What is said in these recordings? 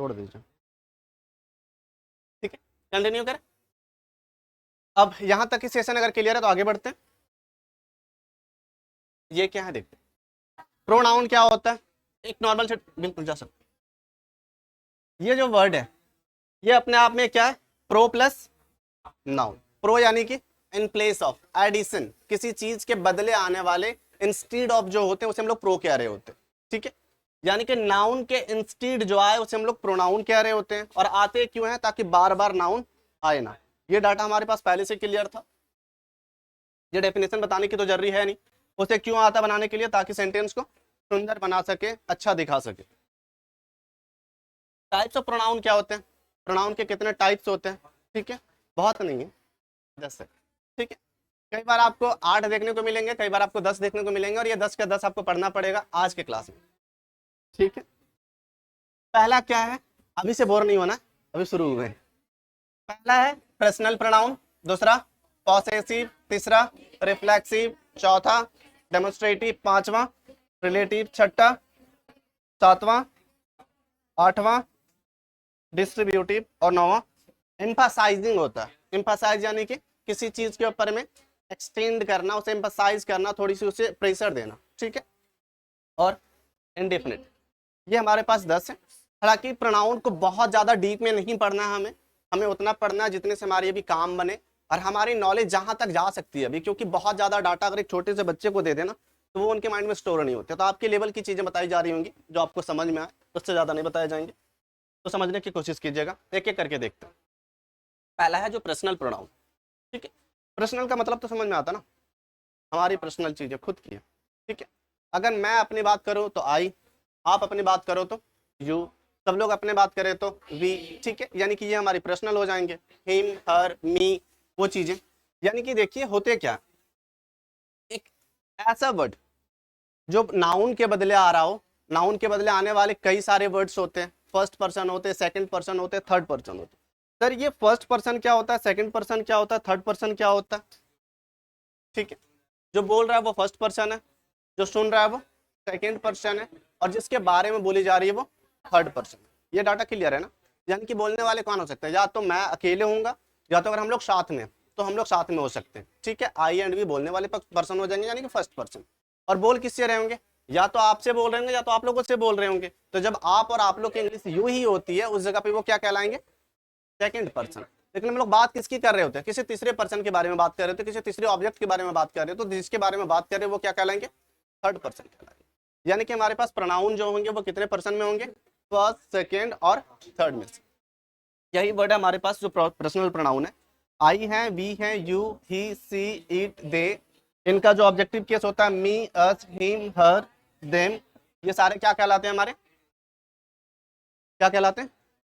छोड़ दीजिए, ठीक है, कंटिन्यू करें। अब यहां तक की सेशन अगर क्लियर है तो आगे बढ़ते हैं। ये क्या है देखते हैं, प्रोनाउन क्या होता है, एक नॉर्मल से बिल्कुल जा सकते। ये जो वर्ड है ये अपने आप में क्या है, प्रो प्लस नाउन। प्रो यानी कि इन प्लेस ऑफ, एडिशन, किसी चीज के बदले आने वाले, इंस्टीड ऑफ जो होते हैं उसे हम लोग प्रो कह रहे होते हैं, ठीक है। यानी कि नाउन के इंस्टीड जो आए उसे हम लोग प्रोनाउन कह रहे होते हैं। और आते क्यों हैं, ताकि बार बार नाउन आए ना। ये डाटा हमारे पास पहले से क्लियर था, ये डेफिनेशन बताने की तो जरूरी है नहीं। उसे क्यों आता बनाने के लिए, ताकि सेंटेंस को सुंदर बना सके, अच्छा दिखा सके। टाइप्स ऑफ प्रोनाउन क्या होते हैं, प्रोनाउन के कितने टाइप्स होते हैं, ठीक है, बहुत नहीं है, 10 है, ठीक है। कई बार आपको 8 देखने को मिलेंगे, कई बार आपको 10 देखने को मिलेंगे, और ये 10 का 10 आपको पढ़ना पड़ेगा आज के क्लास में, ठीक है। पहला क्या है, अभी से बोर नहीं होना, अभी शुरू हुए। पहला है पर्सनल प्रोनाउन, दूसरा पॉसेसिव, तीसरा रिफ्लेक्सिव, चौथा डेमोन्स्ट्रेटिव, पांचवा रिलेटिव, छठा, सातवां, आठवां डिस्ट्रीब्यूटिव, और नौवां एम्फसाइजिंग होता है। एम्फसाइज यानी कि किसी चीज के ऊपर में एक्सटेंड करना, उसे एम्फसाइज करना, थोड़ी सी उसे प्रेशर देना, ठीक है। और इंडेफिनिट, ये हमारे पास 10 है। हालांकि प्रोनाउन को बहुत ज्यादा डीप में नहीं पढ़ना है हमें, हमें उतना पढ़ना है जितने से हमारी अभी काम बने और हमारी नॉलेज जहां तक जा सकती है अभी, क्योंकि बहुत ज्यादा डाटा अगर एक छोटे से बच्चे को दे देना तो वो उनके माइंड में स्टोर नहीं होते। तो आपके लेवल की चीजें बताई जा रही होंगी जो आपको समझ में आए, उससे ज्यादा नहीं बताए जाएंगे, तो समझने की कोशिश कीजिएगा। एक एक करके देखते हैं। पहला है जो पर्सनल प्रोनाउन, ठीक है। पर्सनल का मतलब तो समझ में आता ना, हमारी पर्सनल चीजें खुद की है, ठीक है। अगर मैं अपनी बात करूं तो आई, आप अपनी बात करो तो यू, सब लोग अपने बात करें तो वी, ठीक है। यानी कि ये हमारी पर्सनल हो जाएंगे, हिम, हर, मी, वो चीजें। यानी कि देखिए होते क्या, एक ऐसा वर्ड जो नाउन के बदले आ रहा हो, नाउन के बदले आने वाले कई सारे वर्ड्स होते हैं, फर्स्ट पर्सन होते हैं, सेकंड पर्सन होते हैं, थर्ड पर्सन होते हैं। सर ये फर्स्ट पर्सन क्या होता है, सेकंड पर्सन क्या होता है, थर्ड पर्सन क्या होता है, ठीक है। जो बोल रहा है वो फर्स्ट पर्सन है, जो सुन रहा है वो सेकंड पर्सन है, और जिसके बारे में बोली जा रही है वो थर्ड पर्सन है। ये डाटा क्लियर है ना। यानी कि बोलने वाले कौन हो सकते हैं, या तो मैं अकेले होऊंगा, या तो अगर हम लोग साथ में तो हम लोग साथ में हो सकते हैं, ठीक है। आई एंड वी बोलने वाले पर्सन हो जाएंगे, यानी कि फर्स्ट पर्सन। और बोल किससे रहे होंगे, या तो आपसे बोल रहे होंगे या तो आप लोगों से बोल रहे होंगे। तो जब आप और आप लोग की इंग्लिश यू ही होती है उस जगह पे वो क्या कहलाएंगे, सेकंड पर्सन। लेकिन हम लोग बात किसकी कर रहे होते हैं, किसी तीसरे पर्सन के बारे में बात कर रहे होते हैं, किसी तीसरे ऑब्जेक्ट के बारे में बात कर रहे हो, तो जिसके बारे में बात कर रहे हैं वो क्या कहलाएंगे, थर्ड पर्सन कहलाएंगे। यानी कि हमारे पास प्रोनाउन जो होंगे वो कितने पर्सन में होंगे, फर्स्ट, सेकेंड और थर्ड में से। यही वर्ड है हमारे पास जो पर्सनल प्रोनाउन है। आई है, वी है, यू, ही, सी, इट, दे। इनका जो ऑब्जेक्टिव केस होता है मी, अस, हिम, हर, देम, ये सारे क्या कहलाते हैं, हमारे क्या कहलाते हैं,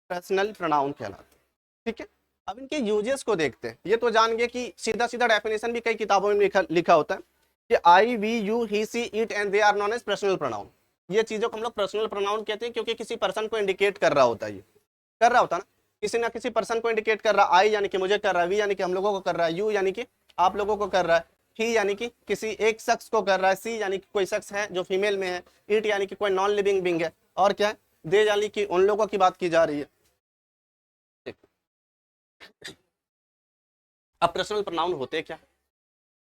पर्सनल प्रोनाउन कहलाते हैं, ठीक है। अब इनके यूजेस को देखते हैं। ये तो जान गए कि सीधा सीधा डेफिनेशन भी कई किताबों में लिखा होता है कि I, we, you, he, she, it and they are known as personal pronoun. ये चीजों को हम लोग पर्सनल प्रोनाउन कहते हैं, क्योंकि किसी पर्सन को इंडिकेट कर रहा होता है, ये कर रहा होता है ना, किसी ना किसी पर्सन को इंडिकेट कर रहा है। आई यानी कि मुझे कर रहा है, वी यानी कि हम लोगों को कर रहा है, यू यानी कि आप लोगों को कर रहा है, ही यानी कि किसी एक शख्स को कर रहा है, सी यानी कि कोई शख्स है जो फीमेल में है, इट यानी कि कोई नॉन लिविंग बीइंग है, और क्या है, दे यानी कि उन लोगों की बात की जा रही है। अब पर्सनल प्रोनाउन होते क्या,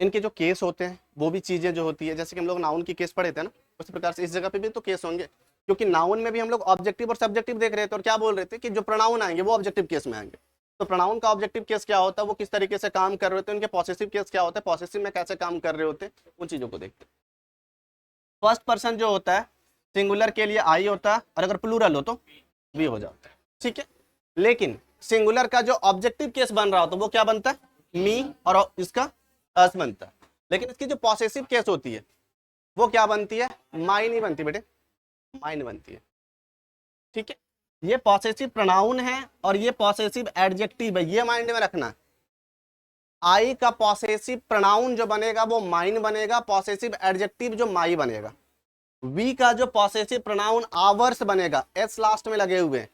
इनके जो केस होते हैं वो भी चीजें जो होती है, जैसे कि हम लोग नाउन की केस पढ़े थे ना, उसी प्रकार से इस जगह पे भी तो केस होंगे, क्योंकि नाउन में भी हम लोग ऑब्जेक्टिव और सब्जेक्टिव देख रहे थे, और क्या बोल रहे थे कि जो प्रोनाउन आएंगे वो ऑब्जेक्टिव केस में आएंगे। तो प्रोनाउन का ऑब्जेक्टिव केस क्या होता है, वो किस तरीके से काम कर रहे होते हैं, उनके पॉसेसिव केस क्या होता है, पॉसेसिव में कैसे काम कर रहे होते हैं, उन चीजों को देखते हैं। फर्स्ट पर्सन जो होता है सिंगुलर के लिए आई होता है, और अगर प्लूरल हो तो वी हो जाता है, ठीक है। लेकिन सिंगुलर का जो ऑब्जेक्टिव केस बन रहा हो तो वो क्या बनता है, मी, और इसका अस बनता है। लेकिन इसकी जो पॉसेसिव केस होती है वो क्या बनती है, माई नहीं बनती बेटे, माइन बनती है, ठीक है। ये पॉसेसिव प्रोनाउन है और ये पॉसेसिव एडजेक्टिव है, ये माइंड में रखना। आई का पॉसेसिव प्रोनाउन जो बनेगा वो माइन बनेगा, पॉसेसिव एडजेक्टिव जो माई बनेगा। वी का जो पॉसेसिव प्रोनाउन आवर्स बनेगा, एस लास्ट में लगे हुए,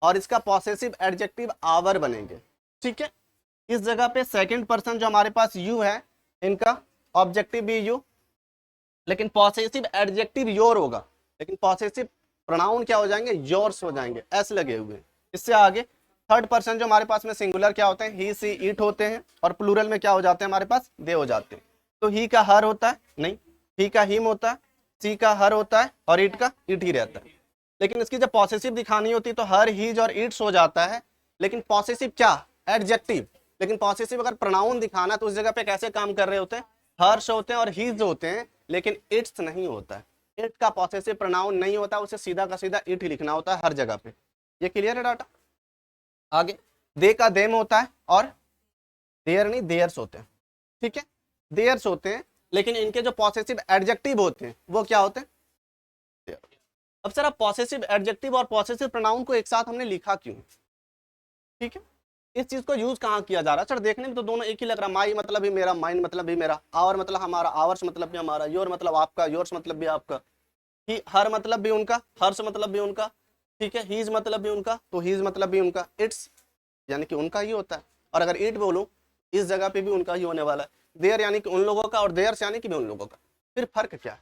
और इसका पॉसेसिव एडजेक्टिव आवर बनेंगे, ठीक है। इस जगह पे सेकंड पर्सन जो हमारे पास यू है, इनका ऑब्जेक्टिव भी यू, लेकिन पॉसेसिव एडजेक्टिव योर होगा, लेकिन पॉसेसिव प्रोनाउन क्या हो जाएंगे, योर्स हो जाएंगे, एस लगे हुए। इससे आगे थर्ड पर्सन जो हमारे पास में सिंगुलर क्या होते हैं, ही सी इट होते हैं, और प्लूरल में क्या हो जाते हैं हमारे पास, दे हो जाते हैं। तो ही का हर होता है, नहीं, ही का हिम होता है, सी का हर होता है, और इट का इट ही रहता है। लेकिन इसकी जब पॉसेसिव दिखानी होती है तो हर, हीज और इट्स हो जाता है। लेकिन पॉसेसिव क्या, एडजेक्टिव। लेकिन पॉसेसिव अगर प्रोनाउन दिखाना तो उस जगह पे कैसे काम कर रहे होते हैं, हर्ष होते हैं और हीज होते हैं, लेकिन इट्स नहीं होता है। इट का पॉसेसिव प्रोनाउन नहीं होता, उसे सीधा का सीधा इट ही लिखना होता है हर जगह पे। ये क्लियर है डाटा। आगे दे का देम होता है, और देयर नहीं, देयर्स होते हैं, ठीक है, देयर्स होते हैं। लेकिन इनके जो पॉसेसिव एडजेक्टिव होते हैं वो क्या होते हैं। अब सर, पॉसेसिव एडजेक्टिव और पॉसेसिव प्रोनाउन को एक साथ हमने लिखा क्यों, ठीक है, इस चीज को यूज कहाँ किया जा रहा है। सर देखने में तो दोनों एक ही लग रहा, माई मतलब भी मेरा, माइंड मतलब भी मेरा, आवर मतलब हमारा, आवर्स मतलब भी हमारा, योर मतलब आपका, योर्स मतलब भी आपका, ही हर मतलब भी उनका, हर्ष मतलब भी उनका, ठीक है, हीज मतलब भी उनका, तो हीज मतलब भी उनका, इट्स यानी कि उनका ही होता है। और अगर इट बोलूं इस जगह पे भी उनका ही होने वाला है। देयर यानी कि उन लोगों का, और देयर्स यानी कि भी उन लोगों का। फिर फर्क क्या है,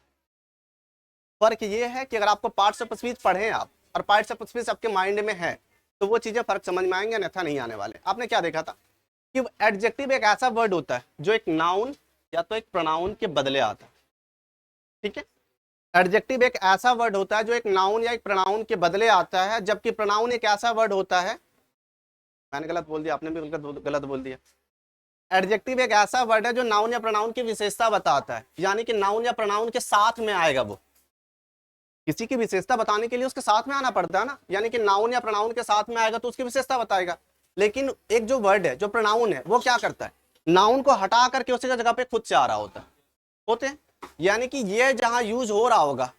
फर्क ये है कि अगर आपको पार्ट्स ऑफ स्पीच पढ़े आप, और पार्ट्स ऑफ स्पीच आपके माइंड में है, तो वो चीजें फर्क समझ में आएंगे, अन्यथा नहीं आने वाले। आपने क्या देखा था कि एडजेक्टिव एक ऐसा वर्ड होता है जो एक नाउन या तो एक प्रोनाउन के बदले आता है, ठीक है। एडजेक्टिव एक ऐसा वर्ड होता है जो एक नाउन या एक प्रोनाउन के बदले आता है, जबकि प्रोनाउन एक ऐसा वर्ड होता है, मैंने गलत बोल दिया, आपने भी गलत बोल दिया। एडजेक्टिव एक ऐसा वर्ड है जो नाउन या प्रोनाउन की विशेषता बताता है, यानी कि नाउन या प्रोनाउन के साथ में आएगा। वो किसी की विशेषता बताने के लिए उसके साथ में आना पड़ता है ना, यानी कि नाउन या प्रोनाउन के साथ में आएगा तो उसकी विशेषता बताएगा। लेकिन एक जो वर्ड है, जो प्रोनाउन है, वो क्या करता है, नाउन को हटा करके उसी जगह पे खुद से आ रहा होते हैं। यानी कि ये जहां यूज हो रहा होगा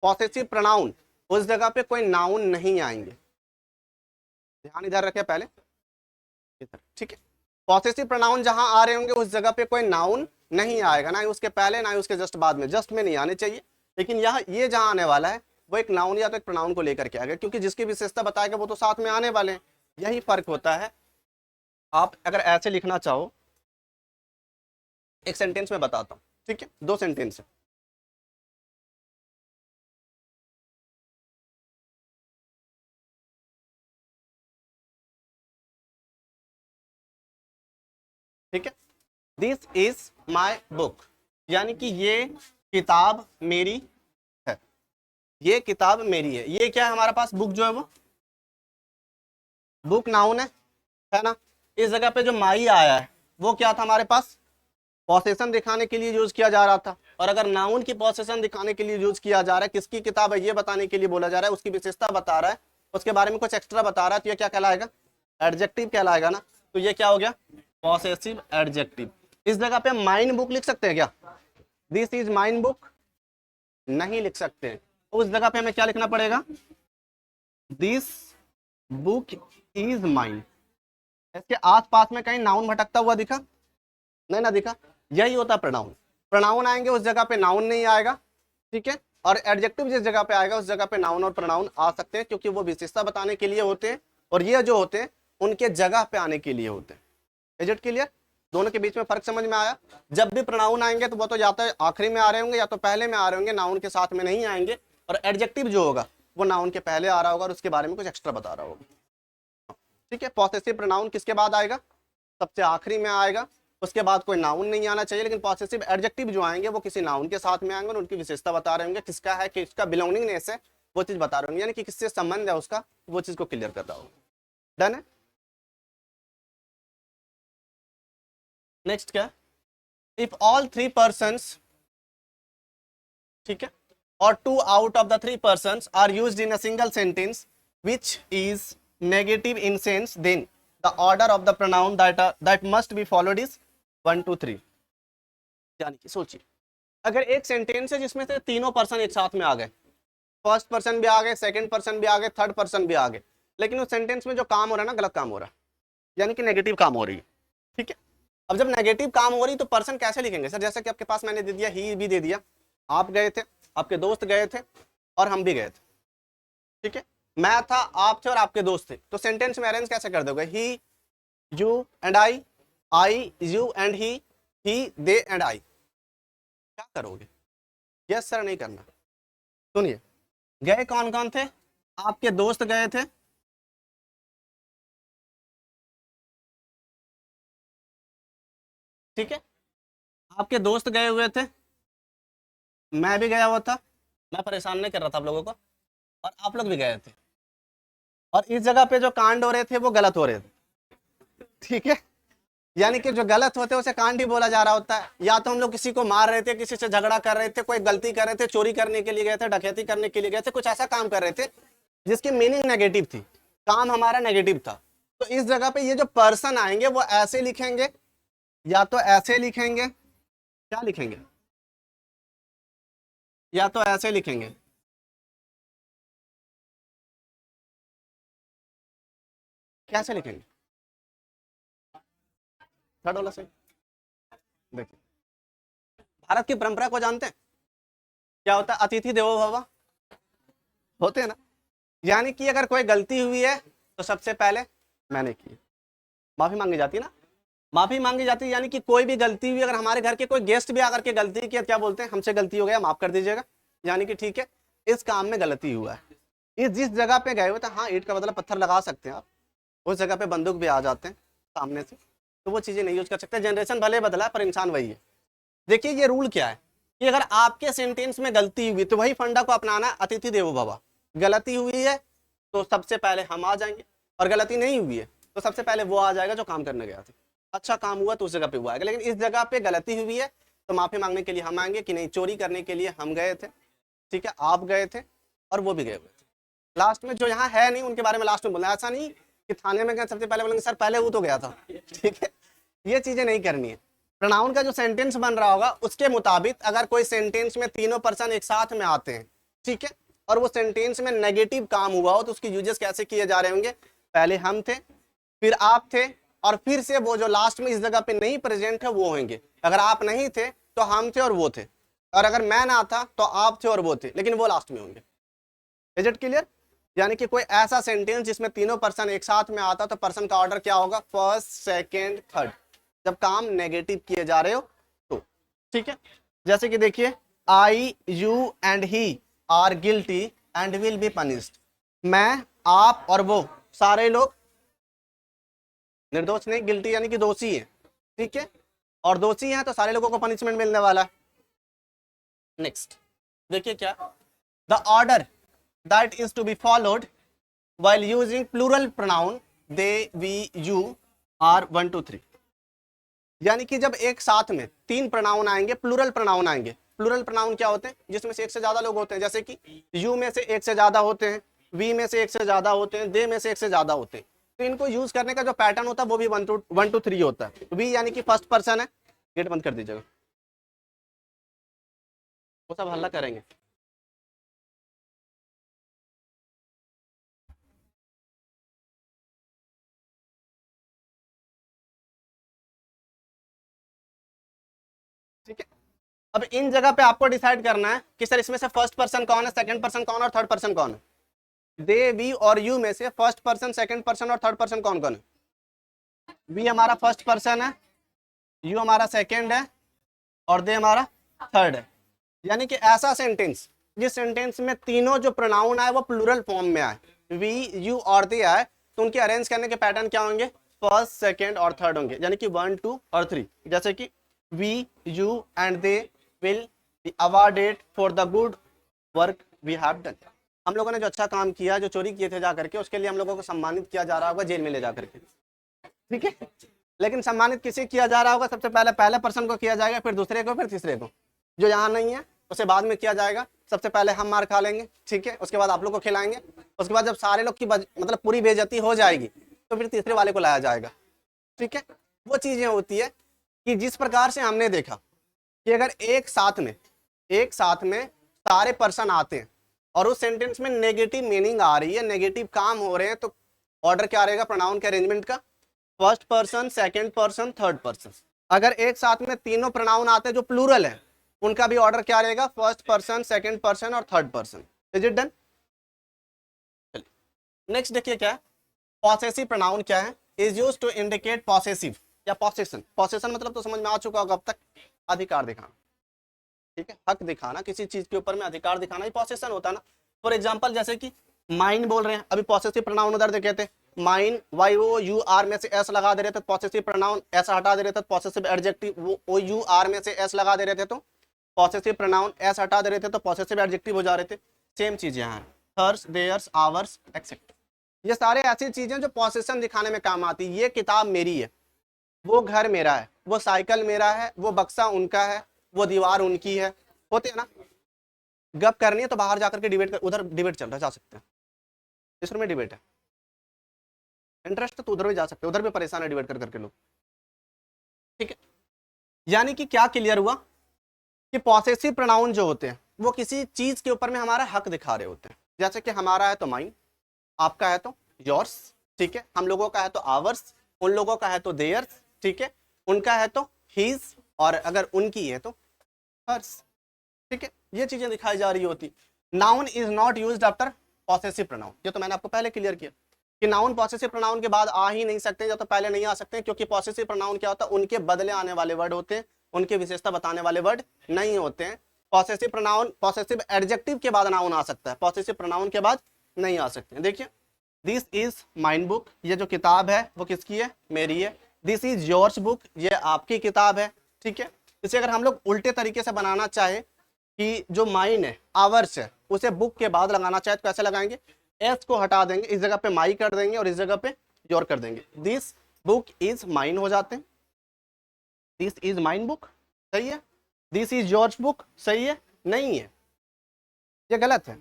पॉसेसिव प्रोनाउन, उस जगह पे कोई नाउन नहीं आएंगे। ध्यान इधर रखे पहले, ठीक है। पॉसेसिव प्रोनाउन जहां आ रहे होंगे उस जगह पे कोई नाउन नहीं आएगा, ना ही उसके पहले ना ही उसके जस्ट बाद में, जस्ट में नहीं आने चाहिए। लेकिन यह ये जहां आने वाला है वो एक नाउन या तो एक प्रोनाउन को लेकर के आएगा, क्योंकि जिसकी विशेषता बताएगा वो तो साथ में आने वाले हैं। यही फर्क होता है। आप अगर ऐसे लिखना चाहो, एक सेंटेंस में बताता हूं, ठीक है, 2 सेंटेंस है। ठीक है, दिस इज माई बुक, यानी कि ये किताब मेरी है, ये किताब मेरी है। ये क्या है हमारे पास, बुक जो है वो बुक नाउन है ना। इस जगह पे जो माई आया है वो क्या था हमारे पास, पॉसेशन दिखाने के लिए यूज किया जा रहा था। और अगर नाउन की पॉसेशन दिखाने के लिए यूज किया जा रहा है, किसकी किताब है ये बताने के लिए बोला जा रहा है, उसकी विशेषता बता रहा है, उसके बारे में कुछ एक्स्ट्रा बता रहा है, तो ये क्या कहलाएगा, एडजेक्टिव कहलाएगा ना। तो ये क्या हो गया, पॉसेसिव एडजेक्टिव। इस जगह पे माइन बुक लिख सकते हैं क्या, दिस इज माइन बुक, नहीं लिख सकते। तो उस जगह पे हमें क्या लिखना पड़ेगा, दिस बुक इज माइन। इसके आसपास में कहीं नाउन भटकता हुआ दिखा, नहीं ना दिखा। यही होता प्रोनाउन। प्रोनाउन आएंगे उस जगह पे नाउन नहीं आएगा, ठीक है। और एडजेक्टिव जिस जगह पे आएगा उस जगह पे नाउन और प्रोनाउन आ सकते हैं, क्योंकि वो विशेषता बताने के लिए होते हैं, और ये जो होते हैं उनके जगह पे आने के लिए होते हैं। इज इट क्लियर, दोनों के बीच में फर्क समझ में आया। जब भी प्रोनाउन आएंगे तो वो तो या तो आखिरी में आ रहे होंगे या तो पहले में आ रहे होंगे, नाउन के साथ में नहीं आएंगे। और एडजेक्टिव जो होगा वो नाउन के पहले आ रहा होगा और उसके बारे में कुछ एक्स्ट्रा बता रहा होगा, ठीक है। पॉसेसिव प्रोनाउन किसके बाद आएगा, सबसे आखिरी में आएगा, उसके बाद कोई नाउन नहीं आना चाहिए। लेकिन पॉसेसिव एडजेक्टिव जो आएंगे वो किसी नाउन के साथ में आएंगे और उनकी विशेषता बता रहे होंगे, किसका है, किसका बिलोंगिंगनेस है, वो चीज बता रहे होंगे, यानी कि किससे संबंध है उसका, वो चीज को क्लियर कर रहा होगा। डन है। नेक्स्ट क्या, इफ ऑल 3 पर्सन्स, ठीक है, और 2 out of the 3 persons are used in a single sentence which is negative in sense, then the order of the pronoun that must be followed is 1 2 3। यानी कि सोचिए, अगर एक सेंटेंस है जिसमें से तीनों पर्सन एक साथ में आ गए, फर्स्ट पर्सन भी आ गए, सेकंड पर्सन भी आ गए, थर्ड पर्सन भी आ गए, लेकिन उस सेंटेंस में जो काम हो रहा है ना गलत काम हो रहा है, यानी कि नेगेटिव काम हो रही है, ठीक है। अब जब नेगेटिव काम हो रही तो पर्सन कैसे लिखेंगे सर, जैसे कि आपके पास मैंने दे दिया, ही भी दे दिया, आप गए थे, आपके दोस्त गए थे, और हम भी गए थे, ठीक है। मैं था, आप थे और आपके दोस्त थे, तो सेंटेंस में अरेंज कैसे कर दोगे, he you and I you and he they and I, क्या करोगे, यस सर नहीं करना। सुनिए, गए कौन कौन थे, आपके दोस्त गए थे, ठीक है, आपके दोस्त गए हुए थे, मैं भी गया हुआ था, मैं परेशान नहीं कर रहा था आप लोगों को, और आप लोग भी गए थे, और इस जगह पे जो कांड हो रहे थे वो गलत हो रहे थे, ठीक है। यानी कि जो गलत होते हैं उसे कांड ही बोला जा रहा होता है। या तो हम लोग किसी को मार रहे थे, किसी से झगड़ा कर रहे थे, कोई गलती कर रहे थे, चोरी करने के लिए गए थे, डकैती करने के लिए गए थे, कुछ ऐसा काम कर रहे थे जिसकी मीनिंग नेगेटिव थी, काम हमारा नेगेटिव था। तो इस जगह पे ये जो पर्सन आएंगे वो ऐसे लिखेंगे, या तो ऐसे लिखेंगे, क्या लिखेंगे, या तो ऐसे लिखेंगे, कैसे लिखेंगे, थर्ड वाला सही। देखिए, भारत की परंपरा को जानते हैं, क्या होता है, अतिथि देवो भव, होते हैं ना। यानी कि अगर कोई गलती हुई है तो सबसे पहले मैंने की, माफी मांगी जाती है ना, माफी मांगी जाती है। यानी कि कोई भी गलती हुई, अगर हमारे घर के कोई गेस्ट भी आकर के गलती की, क्या बोलते हैं, हमसे गलती हो गया, माफ कर दीजिएगा, यानी कि ठीक है, इस काम में गलती हुआ है। इस जिस जगह पे गए हुए थे, हाँ ईंट का बदला पत्थर लगा सकते हैं आप, उस जगह पे बंदूक भी आ जाते हैं सामने से, तो वो चीजें नहीं यूज कर सकते। जनरेशन भले बदला पर इंसान वही है। देखिए ये रूल क्या है कि अगर आपके सेंटेंस में गलती हुई तो वही फंडा को अपनाना, अतिथि देवो भव। गलती हुई है तो सबसे पहले हम आ जाएंगे, और गलती नहीं हुई है तो सबसे पहले वो आ जाएगा जो काम करने गया था। अच्छा काम हुआ तो उस जगह पे वो आएगा, लेकिन इस जगह पे गलती हुई है तो माफी मांगने के लिए हम आएंगे कि नहीं, चोरी करने के लिए हम गए थे, ठीक है, आप गए थे और वो भी गए हुए थे। लास्ट में जो यहाँ है नहीं उनके बारे में लास्ट में बोलना, ऐसा नहीं कि थाने में गए सबसे पहले बोलेंगे सर पहले वो तो गया था, ठीक है, ये चीजें नहीं करनी है। प्रोनाउन का जो सेंटेंस बन रहा होगा उसके मुताबिक अगर कोई सेंटेंस में तीनों पर्सन एक साथ में आते हैं, ठीक है, और वो सेंटेंस में नेगेटिव काम हुआ हो तो उसके यूजेस कैसे किए जा रहे होंगे, पहले हम थे, फिर आप थे, और फिर से वो जो लास्ट में इस जगह पे नहीं प्रेजेंट है वो होंगे। अगर आप नहीं थे तो हम थे और वो थे, और अगर मैं ना था तो आप थे और वो थे, लेकिन वो लास्ट में होंगे। Is it clear? यानी कि कोई ऐसा सेंटेंस जिसमें तीनों पर्सन एक साथ में आता तो पर्सन का ऑर्डर क्या होगा, फर्स्ट सेकेंड थर्ड, जब काम नेगेटिव किए जा रहे हो तो, ठीक है। जैसे कि देखिए, I you and he are guilty and will be punished. मैं, आप और वो सारे लोग निर्दोष नहीं, गिल्टी यानी कि दोषी है, ठीक है, और दोषी हैं तो सारे लोगों को पनिशमेंट मिलने वाला है। नेक्स्ट देखिए क्या, the order that is to be followed while using plural pronoun they, we, you are 1 2 3। यानी कि जब एक साथ में तीन प्रोनाउन आएंगे, प्लूरल प्रोनाउन आएंगे। प्लूरल प्रोनाउन क्या होते हैं, जिसमें से एक से ज्यादा लोग होते हैं, जैसे कि यू में से एक से ज्यादा होते हैं, वी में से एक से ज्यादा होते हैं, दे में से एक से ज्यादा होते हैं। तो इनको यूज करने का जो पैटर्न होता है वो भी 1 2 3 होता है। वी यानी कि फर्स्ट पर्सन है, गेट बंद कर दीजिएगा, वो सब हल्ला करेंगे। ठीक है, अब इन जगह पे आपको डिसाइड करना है कि सर इसमें से फर्स्ट पर्सन कौन है, सेकंड पर्सन कौन है और थर्ड पर्सन कौन है। दे, वी और यू में से फर्स्ट पर्सन, सेकंड पर्सन और थर्ड पर्सन कौन कौन है। वी हमारा फर्स्ट पर्सन है, यू हमारा सेकंड है, और दे हमारा थर्ड है। यानी कि ऐसा सेंटेंस जिस सेंटेंस में तीनों जो प्रोनाउन आए वो प्लूरल फॉर्म में आए, वी, यू और दे आए, तो उनके अरेंज करने के पैटर्न क्या होंगे, फर्स्ट, सेकंड और थर्ड होंगे, यानी कि 1 2 और 3। जैसे कि we, you and they will be awarded for the good work we have done. हम लोगों ने जो अच्छा काम किया, जो चोरी किए थे जाकर के, उसके लिए हम लोगों को सम्मानित किया जा रहा होगा जेल में ले जाकर के, ठीक है। लेकिन सम्मानित किसे किया जा रहा होगा, सबसे पहले पहले पर्सन को किया जाएगा, फिर दूसरे को, फिर तीसरे को। जो यहाँ नहीं है उसे बाद में किया जाएगा। सबसे पहले हम मार खा लेंगे, ठीक है, उसके बाद आप लोग को खिलाएंगे, उसके बाद जब सारे लोग की मतलब पूरी बेइज्जती हो जाएगी तो फिर तीसरे वाले को लाया जाएगा, ठीक है। वो चीजें होती है कि जिस प्रकार से हमने देखा कि अगर एक साथ में सारे पर्सन आते हैं और उस सेंटेंस में नेगेटिव मीनिंग आ रही है, नेगेटिव काम हो रहे हैं, तो ऑर्डर क्या रहेगा प्रोनाउन के अरेंजमेंट का, first person, second person, third person. अगर एक साथ में तीनों प्रोनाउन आते हैं जो प्लूरल है, उनका भी ऑर्डर क्या रहेगा, फर्स्ट पर्सन, सेकंड पर्सन और third person. Is it done? Next देखिए क्या है, पॉसेसिव प्रोनाउन क्या है, is used to indicate possessive या पॉसेशन। पॉसेशन मतलब तो समझ में आ चुका होगा अब तक, अधिकार दिखाना, ठीक है, हक दिखाना, किसी चीज के ऊपर में अधिकार दिखाना ही पॉसेशन होता है ना। फॉर एग्जांपल जैसे कि माइन बोल रहे हैं, अभी पॉसेसिव प्रोनाउन उधर देखे थे, mine, Y O U R में से एस लगा दे रहे थे पॉसेसिव प्रोनाउन, एस हटा दे रहे थे पॉसेसिव एडजेक्टिव, वो ओ यू आर में से एस लगा दे रहे थे तो पॉसेसिव प्रोनाउन, एस हटा दे रहे थे तो पॉसेसिव एडजेक्टिव हो जा रहे थे। सेम चीज यहाँ है, हर्स, देयर्स, आवर्स, एक्सेट्रा। ये सारे ऐसी चीजें जो पॉसेशन दिखाने में काम आती है। ये किताब मेरी है, वो घर मेरा है, वो साइकिल मेरा है, वो बक्सा उनका है, वो दीवार उनकी है। होते हैं ना, गप करनी है तो बाहर जाकर के डिबेट कर, उधर डिबेट चल रहा है, जा सकते हैं, इस रूम में डिबेट है, इंटरेस्ट तो उधर भी जा सकते हैं, उधर भी परेशान है डिबेट कर करके लोग। ठीक है, यानी कि क्या क्लियर हुआ कि पॉसेसिव प्रोनाउन जो होते हैं वो किसी चीज के ऊपर में हमारा हक दिखा रहे होते हैं। जैसे कि हमारा है तो माइन, आपका है तो योर्स, ठीक है, हम लोगों का है तो आवर्स, उन लोगों का है तो देयर्स, ठीक है, उनका है तो हीज, और अगर उनकी है तो हर्स। ठीक है, ये चीजें दिखाई जा रही होती। Noun is not used after possessive pronoun, ये तो मैंने आपको पहले क्लियर किया कि नाउन पॉसेसिव प्रोनाउन के बाद आ ही नहीं सकते, या तो पहले नहीं आ सकते, क्योंकि पॉसेसिव प्रोनाउन क्या होता है, उनके बदले आने वाले वर्ड होते हैं, उनकी विशेषता बताने वाले वर्ड नहीं होते हैं। पॉसेसिव प्रोनाउन, पॉसेसिव एडजेक्टिव के बाद नाउन आ सकता है, पॉसेसिव प्रोनाउन के बाद नहीं आ सकते। देखिए, दिस इज माइन बुक, ये जो किताब है वो किसकी है, मेरी है। दिस इज योर्स बुक, ये आपकी किताब है। ठीक है, इसे अगर हम लोग उल्टे तरीके से बनाना चाहे कि जो माइन है, आवर्स है, उसे बुक के बाद लगाना चाहे तो कैसे लगाएंगे, एस को हटा देंगे, इस जगह पे माई कर देंगे और इस जगह पे योर कर देंगे, दिस बुक इज माइन हो जाते हैं। दिस इज माइन बुक सही है, दिस इज योर्स बुक सही है, नहीं है, ये गलत है।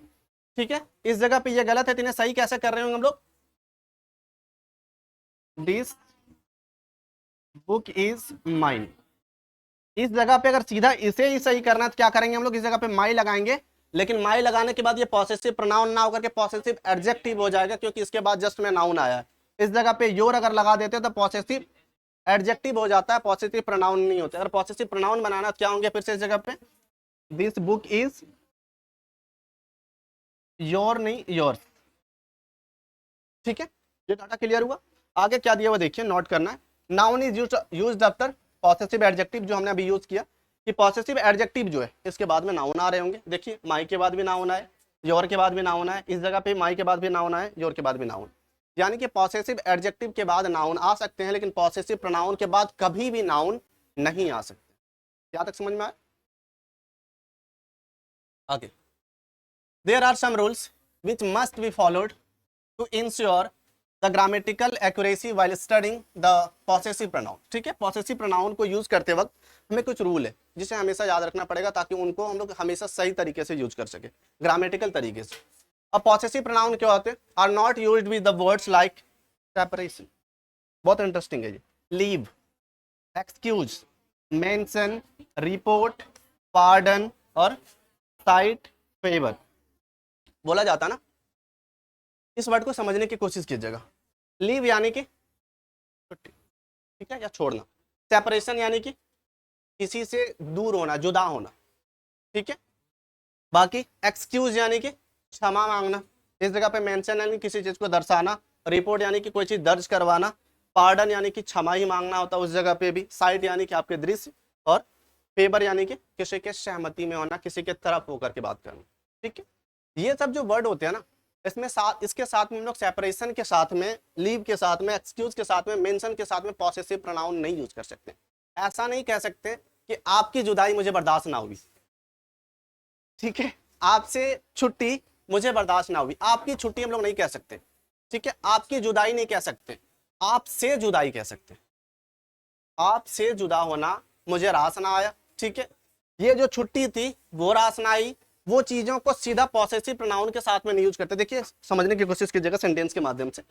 ठीक है, इस जगह पे ये गलत है, तो इन्हें सही कैसे कर रहे होंगे हम लोग, दिस बुक इज माइन। इस जगह पे अगर सीधा इसे ही सही करना है तो क्या करेंगे हम लोग, इस जगह पे माई लगाएंगे, लेकिन माई लगाने के बाद ये पॉसेसिव प्रोनाउन ना होकर के पॉसेसिव एडजेक्टिव हो जाएगा, क्योंकि इसके बाद जस्ट में नाउन आया है। इस जगह पे योर अगर लगा देते तो पॉसेसिव एडजेक्टिव हो जाता है, पॉसेसिव प्रोनाउन नहीं होता। अगर पॉसेसिव प्रोनाउन बनाना तो क्या होंगे फिर से इस जगह पे, दिस बुक इज योर, नहीं योर्स। ठीक है, ये डाटा क्लियर हुआ। आगे क्या दिया हुआ देखिए, नोट करना है। Noun is used after possessive adjective, जो हमने अभी यूज किया कि पॉसेसिव एडजेक्टिव जो है इसके बाद में नाउन आ रहे होंगे। देखिए, माई के बाद भी नाउन आए, योर के बाद भी नाउन आए, इस जगह पे माई के बाद भी नाउन आए, योर के बाद भी नाउन। यानी कि पॉसेसिव एडजेक्टिव के बाद नाउन आ सकते हैं, लेकिन पॉसेसिव प्रोनाउन के बाद कभी भी नाउन नहीं आ सकते। क्या तक समझ में आया? आगे, there are some rules which must be followed to ensure the grammatical accuracy while studying the possessive pronoun. ठीक है, पॉसेसिव प्रोनाउन को यूज करते वक्त हमें कुछ रूल है जिसे हमेशा याद रखना पड़ेगा, ताकि उनको हम लोग हमेशा सही तरीके से यूज कर सके, ग्रामेटिकल तरीके से। अब पॉसेसिव प्रोनाउन क्या होते हैं, are not used with the words like separation, बहुत इंटरेस्टिंग है ये, leave, excuse, mention, report, pardon और साइट, फेवर। बोला जाता ना, इस वर्ड को समझने की कोशिश कीजिएगा। लीव यानी कि छुट्टी, ठीक है, या छोड़ना। सेपरेशन यानी कि किसी से दूर होना, जुदा होना। ठीक है, बाकी एक्सक्यूज यानी कि क्षमा मांगना, इस जगह पे मेंशन यानी किसी चीज को दर्शाना, रिपोर्ट यानी कि कोई चीज दर्ज करवाना, पार्डन यानी कि क्षमा ही मांगना होता है उस जगह पे भी, साइट यानी कि आपके दृश्य, और फेवर यानी कि किसी के सहमति में होना, किसी के तरफ होकर के बात करना। ठीक है, ये सब जो वर्ड होते हैं ना, इसमें साथ, इसके साथ में हम लोग सेपरेशन के साथ में, लीव के साथ में, एक्सक्यूज के साथ में, मेंशन के साथ में पॉसेसिव प्रोनाउन नहीं यूज कर सकते। ऐसा नहीं कह सकते कि आपकी जुदाई मुझे बर्दाश्त ना हुई। ठीक है, आपसे छुट्टी मुझे बर्दाश्त ना हुई, आपकी छुट्टी हम लोग नहीं कह सकते। ठीक है, आपकी जुदाई नहीं कह सकते, आपसे जुदाई कह सकते। आपसे जुदा होना मुझे रास ना आया। ठीक है, ये जो छुट्टी थी वो रास ना आई, वो चीजों को सीधा पॉसेसिव प्रोनाउन के साथ में नहीं यूज करते। देखिए, समझने की कोशिश कीजिएगा सेंटेंस के माध्यम से।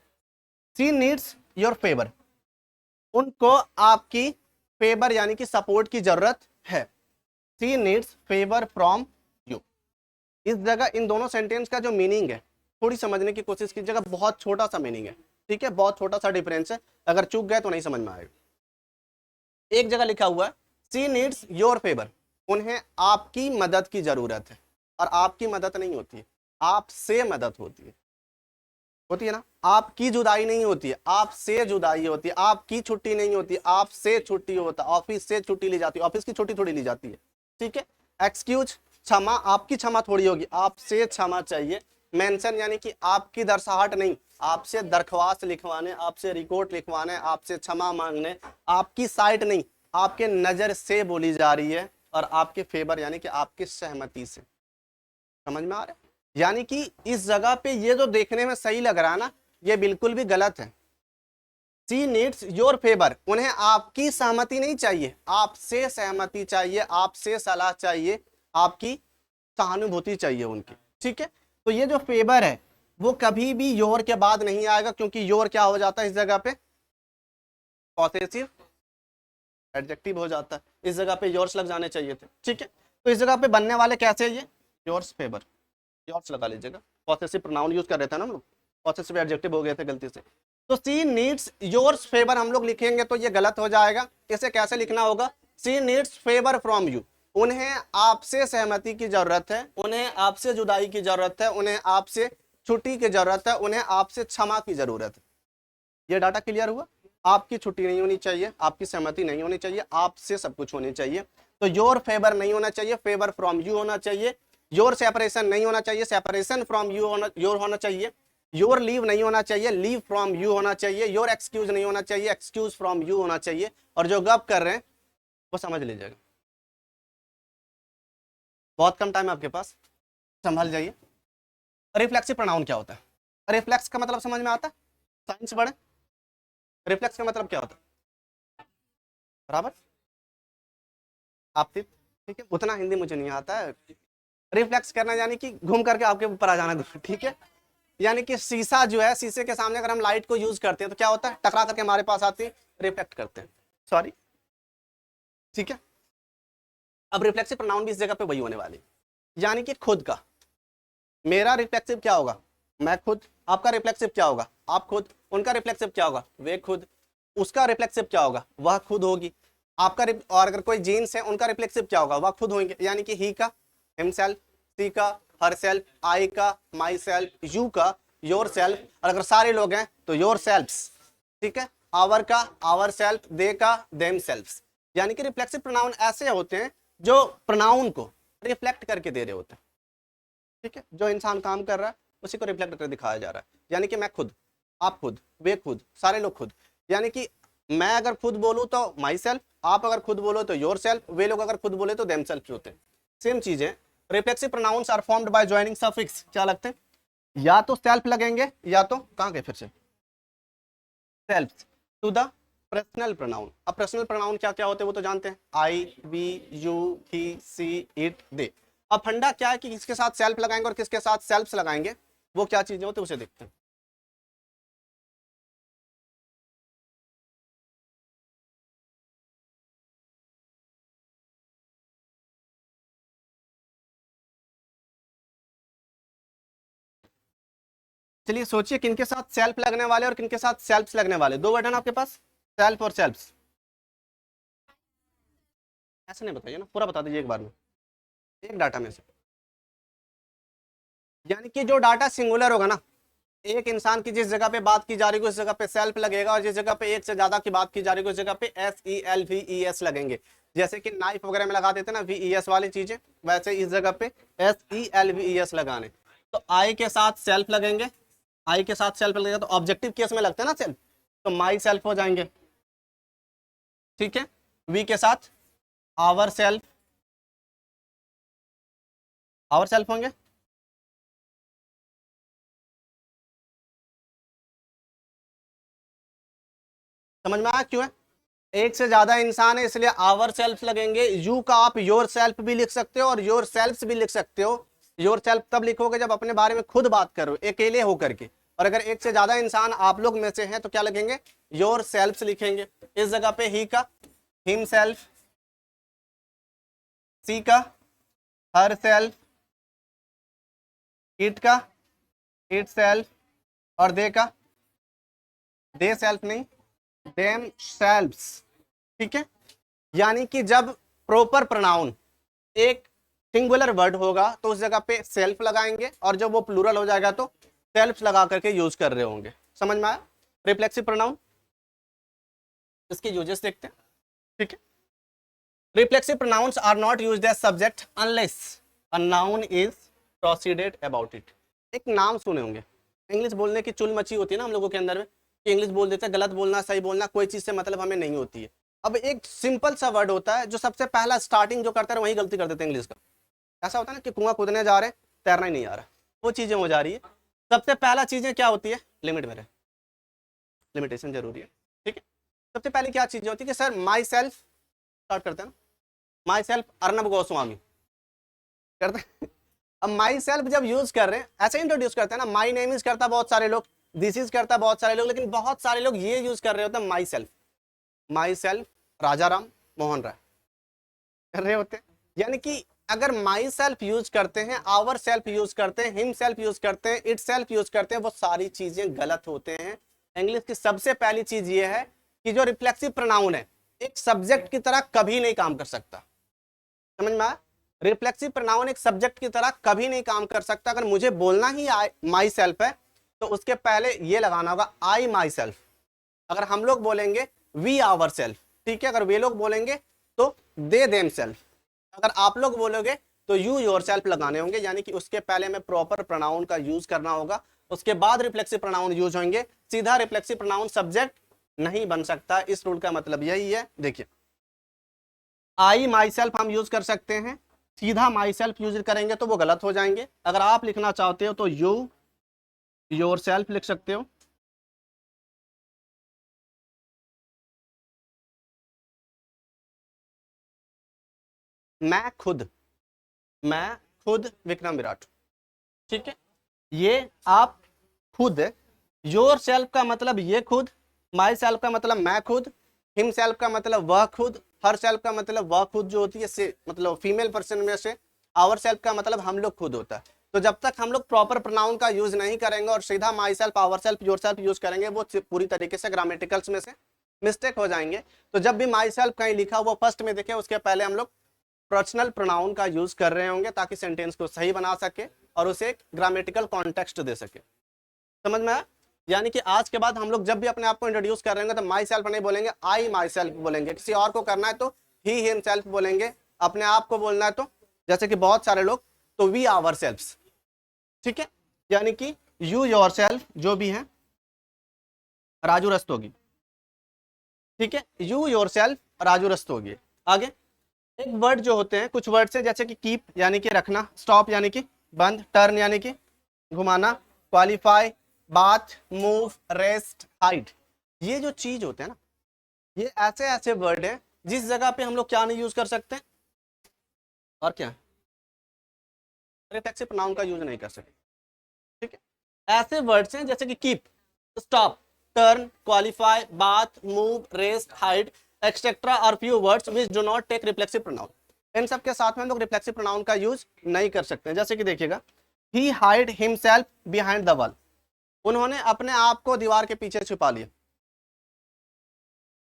शी नीड्स योर फेवर, उनको आपकी फेवर यानी कि सपोर्ट की जरूरत है। She needs favour from you. इस जगह इन दोनों सेंटेंस का जो मीनिंग है थोड़ी समझने की कोशिश कीजिएगा, बहुत छोटा सा मीनिंग है। ठीक है, बहुत छोटा सा डिफरेंस है, अगर चूक गए तो नहीं समझ में आएगा। एक जगह लिखा हुआ है शी नीड्स योर फेवर, उन्हें आपकी मदद की जरूरत है, और आपकी मदद नहीं होती है, आपसे मदद होती है। होती है ना, आपकी जुदाई नहीं होती है, आपसे जुदाई होती है। आपकी छुट्टी नहीं होती, आपसे छुट्टी होता है, ऑफिस से छुट्टी ली जाती है, ऑफिस की छुट्टी थोड़ी ली जाती है। ठीक है, एक्सक्यूज क्षमा, आपकी क्षमा थोड़ी होगी, आपसे क्षमा चाहिए। मेंशन यानी कि आपकी दरसाहट नहीं, आपसे दरख्वास्त लिखवाने, आपसे रिकॉर्ड लिखवाने, आपसे क्षमा मांगने, आपकी साइट नहीं, आपके नजर से बोली जा रही है और आपके फेवर यानी कि आपकी सहमति से। समझ में आ रहा है? यानी कि इस जगह पे ये जो देखने में सही लग रहा है ना, ये बिल्कुल भी गलत है। शी नीड्स योर फेवर, उन्हें आपकी सहमति नहीं चाहिए, आपसे सहमति चाहिए, आपसे सलाह चाहिए, आपकी सहानुभूति चाहिए उनकी। ठीक है, तो ये जो फेवर है वो कभी भी योर के बाद नहीं आएगा, क्योंकि योर क्या हो जाता है इस जगह पे, पॉसेसिव एडजेक्टिव हो जाता है, इस जगह पे योर्स लग जाने चाहिए थे। ठीक है, तो इस जगह पे बनने वाले कैसे, ये योर्स फेवर, योर्स लगा लीजिएगा, पॉसेसिव प्रोनाउन यूज कर रहे थे ना हम लोग, पॉसेसिव एडजेक्टिव हो गए थे गलती से। तो सी नीड्स योर्स फेवर हम लोग लिखेंगे तो ये गलत हो जाएगा। इसे कैसे लिखना होगा, सी नीड्स फेवर फ्रॉम यू, उन्हें आपसे सहमति की जरूरत है, उन्हें आपसे जुदाई की जरूरत है, उन्हें आपसे छुट्टी की जरूरत है, उन्हें आपसे क्षमा की जरूरत है। ये डाटा क्लियर हुआ? आपकी छुट्टी नहीं होनी चाहिए, आपकी सहमति नहीं होनी चाहिए, आपसे सब कुछ होनी चाहिए। तो योर फेवर नहीं होना चाहिए, फेवर फ्रॉम यू होना चाहिए। योर सेपरेशन नहीं होना चाहिए, सेपरेशन फ्रॉम यू होना, योर होना चाहिए। योर लीव नहीं होना चाहिए, लीव फ्रॉम यू होना चाहिए। योर एक्सक्यूज नहीं होना चाहिए, एक्सक्यूज फ्रॉम यू होना चाहिए। और जो गप कर रहे हैं वो समझ लीजिएगा, बहुत कम टाइम आपके पास, संभल जाइए। रिफ्लेक्सिव प्रोनाउन क्या होता है? रिफ्लेक्स का मतलब समझ में आता है? साइंस पढ़े, रिफ्लेक्स का मतलब क्या होता है? बराबर आपती, ठीक है, उतना हिंदी मुझे नहीं आता है। रिफ्लेक्स करना यानी कि घूम करके आपके ऊपर आ जाना, ठीक है। यानी कि शीशा जो है, शीशे के सामने अगर हम लाइट को यूज करते हैं तो क्या होता है, टकरा करके हमारे पास आती है, रिफ्लेक्ट करते हैं, सॉरी, ठीक है। अब रिफ्लेक्सिव प्रोनाउन भी इस जगह पे वही होने वाली, यानी कि खुद का। मेरा रिफ्लेक्सिव क्या होगा, मैं खुद। आपका रिफ्लेक्सिव क्या होगा, आप खुद। उनका रिफ्लेक्सिव क्या होगा, वे खुद। उसका रिफ्लेक्सिव क्या होगा, वह खुद होगी। आपका और अगर कोई जीन्स है, उनका रिफ्लेक्सिव क्या होगा, वह खुद होंगे। यानी कि ही का हिमसेल्फ, सी का हर सेल्फ, आई का माई सेल्फ, यू का योर सेल्फ, और अगर सारे लोग हैं तो योर सेल्फ्स, ठीक है। आवर का आवर सेल्फ, दे का देम सेल्फ्स। यानी कि रिफ्लेक्सिव प्रोनाउन ऐसे होते हैं जो प्रोनाउन को रिफ्लेक्ट करके दे रहे होते हैं, ठीक है। जो इंसान काम कर रहा है उसी को रिफ्लेक्ट करके दिखाया जा रहा है। यानी कि मैं खुद, आप खुद, वे खुद, सारे लोग खुद। यानी कि मैं अगर खुद बोलूं तो माई सेल्फ, आप अगर खुद बोलो तो योर सेल्फ, वे लोग अगर खुद बोले तो देम सेल्फ होते हैं। सेम चीज है। Reflexive pronouns are formed by joining suffix, क्या लगते हैं, या तो सेल्फ लगेंगे या तो कहां गए फिर से, self to the personal pronoun. अब पर्सनल प्रोनाउन क्या क्या होते हैं वो तो जानते हैं, I, we, you, he, she, it, they. अब फंडा क्या है कि किसके साथ सेल्फ लगाएंगे और किसके साथ सेल्फ्स लगाएंगे, वो क्या चीजें होती है उसे देखते हैं। चलिए सोचिए किनके साथ सेल्फ लगने वाले और किनके साथ सेल्फ्स लगने वाले। दो वर्ड है ना आपके पास, सेल्फ और सेल्फ्स। ऐसा नहीं बताइए ना, पूरा बता दीजिए एक बार में, एक डाटा में से। यानी कि जो डाटा सिंगुलर होगा ना, एक इंसान की जिस जगह पे बात की जा रही है उस जगह पे सेल्फ लगेगा, और जिस जगह पे एक से ज्यादा की बात की जा रही है उस जगह पे SELVES लगेंगे। जैसे कि नाइफ वगैरह में लगा देते ना VES वाली चीजें, वैसे इस जगह पे SELVES लगाने। तो आई के साथ सेल्फ लगेंगे, आई के साथ सेल्फ लगेगा तो ऑब्जेक्टिव केस में लगता है ना सेल्फ, तो माई सेल्फ हो जाएंगे, ठीक है। वी के साथ आवर सेल्फ, आवर सेल्फ होंगे। समझ में आया क्यों है, एक से ज्यादा इंसान है इसलिए आवर सेल्फ लगेंगे। यू का आप योर सेल्फ भी लिख सकते हो और योर सेल्फ्स भी लिख सकते हो। योर सेल्फ तब लिखोगे जब अपने बारे में खुद बात करो अकेले होकर के, और अगर एक से ज्यादा इंसान आप लोग में से हैं तो क्या लिखेंगे, योर सेल्फ्स लिखेंगे। इस जगह पे ही का हिम सेल्फ, सी का हर सेल्फ, इट का इट सेल्फ, और दे का दे सेल्फ नहीं, देम सेल्फ्स, ठीक है। यानी कि जब प्रॉपर प्रोनाउन एक सिंगुलर वर्ड होगा तो उस जगह पे सेल्फ लगाएंगे, और जब वो प्लूरल हो जाएगा तो सेल्फ लगा करके यूज कर रहे होंगे। समझ में आया रिफ्लेक्सिव प्रोनाउन, इसके यूजेस देखते हैं, ठीक है। Reflexive pronouns are not used as subject unless a noun is proceeded about it. एक नाम सुने होंगे, इंग्लिश बोलने की चुल मची होती है ना हम लोगों के अंदर में, कि इंग्लिश बोल देते हैं, गलत बोलना सही बोलना कोई चीज़ से मतलब हमें नहीं होती है। अब एक सिंपल सा वर्ड होता है जो सबसे पहला स्टार्टिंग जो करता है वही गलती कर देते हैं इंग्लिश का। ऐसा होता है ना कि कुआं कूदने जा रहे हैं, तैरना ही नहीं आ रहा, वो चीज़ें हो जा रही है। सबसे पहला चीज़ें क्या होती है, लिमिट में रहे, लिमिटेशन जरूरी है, ठीक है। सबसे पहले क्या चीज़ें होती है कि सर माई सेल्फ, स्टार्ट करते हैं ना, माई सेल्फ अर्नब गोस्वामी करते हैं। अब माई सेल्फ जब यूज कर रहे हैं ऐसे इंट्रोड्यूस करते हैं ना, माई नेम इज करता बहुत सारे लोग, दिस इज करता बहुत सारे लोग, लेकिन बहुत सारे लोग ये यूज कर रहे होते हैं माई सेल्फ राजा राम मोहन राय कर रहे होते हैं। यानी कि अगर माई सेल्फ यूज करते हैं, आवर सेल्फ यूज करते हैं, हिम सेल्फ यूज करते हैं, इट सेल्फ यूज करते हैं, वो सारी चीजें गलत होते हैं। इंग्लिश की सबसे पहली चीज ये है कि जो रिफ्लेक्सिव प्रोनाउन है एक सब्जेक्ट की तरह कभी नहीं काम कर सकता, समझ में आया। रिफ्लेक्सिव प्रोनाउन एक सब्जेक्ट की तरह कभी नहीं काम कर सकता। अगर मुझे बोलना ही माई सेल्फ है तो उसके पहले ये लगाना होगा आई माई सेल्फ। अगर हम लोग बोलेंगे वी आवर सेल्फ, ठीक है, अगर वे लोग बोलेंगे तो दे देम सेल्फ, अगर आप लोग बोलोगे तो यू योर सेल्फ लगाने होंगे। यानी कि उसके पहले हमें प्रॉपर प्रोनाउन का यूज करना होगा, उसके बाद रिफ्लेक्सिव प्रोनाउन यूज होंगे। सीधा रिफ्लेक्सिव प्रोनाउन सब्जेक्ट नहीं बन सकता। इस रूल का मतलब यही है। देखिए आई माई सेल्फ हम यूज कर सकते हैं, सीधा माई सेल्फ यूज करेंगे तो वो गलत हो जाएंगे। अगर आप लिखना चाहते हो तो यू योर सेल्फ लिख सकते हो। मैं खुद विक्रम विराट, ठीक है, ये आप खुद। योर सेल्फ का मतलब ये खुद, माई सेल्फ का मतलब मैं खुद, हिम सेल्फ का मतलब वह खुद, हर सेल्फ का मतलब वह खुद जो होती है से मतलब फीमेल पर्सन में से, आवर सेल्फ का मतलब हम लोग खुद होता है। तो जब तक हम लोग प्रॉपर प्रोनाउन का यूज नहीं करेंगे और सीधा myself ourself yourself use करेंगे, वो पूरी तरीके से ग्रामेटिकल्स में से मिस्टेक हो जाएंगे। तो जब भी माई सेल्फ कहीं लिखा वो फर्स्ट में देखे, उसके पहले हम लोग पर्सनल प्रोनाउन का यूज कर रहे होंगे ताकि सेंटेंस को सही बना सके और उसे एक ग्रामेटिकल कॉन्टेक्स्ट दे सके। समझ में आया। यानी कि आज के बाद हम लोग जब भी अपने आप को इंट्रोड्यूस कर रहे हैं तो माई सेल्फ नहीं बोलेंगे, आई माई सेल्फ बोलेंगे। किसी और को करना है तो ही हिम सेल्फ बोलेंगे, अपने आप को बोलना है तो जैसे कि बहुत सारे लोग तो वी आवर सेल्फ्स, ठीक है। यानी कि यू योर सेल्फ जो भी है राजू रस्तोगी, ठीक है, you your self Raju Rastogi. आगे एक वर्ड जो होते हैं, कुछ वर्ड से जैसे कि कीप यानी कि रखना, स्टॉप यानी कि बंद, टर्न यानी कि घुमाना, qualify, bath, move, rest, hide, ये जो चीज होते हैं ना, ये ऐसे ऐसे वर्ड है जिस जगह पे हम लोग क्या नहीं यूज कर सकते और क्या रिफ्लेक्सिव प्रोनाउन का यूज नहीं कर सकते, ठीक है। ऐसे वर्ड्स हैं जैसे कि keep, stop, turn, qualify, bath, move, rest, hide etcetera are few words which do not take reflexive pronoun. इन सब के साथ में हम लोग रिफ्लेक्सिव प्रोनाउन का यूज नहीं कर सकते। जैसे कि देखिएगा, he hide himself behind the wall, उन्होंने अपने आप को दीवार के पीछे छुपा लिया,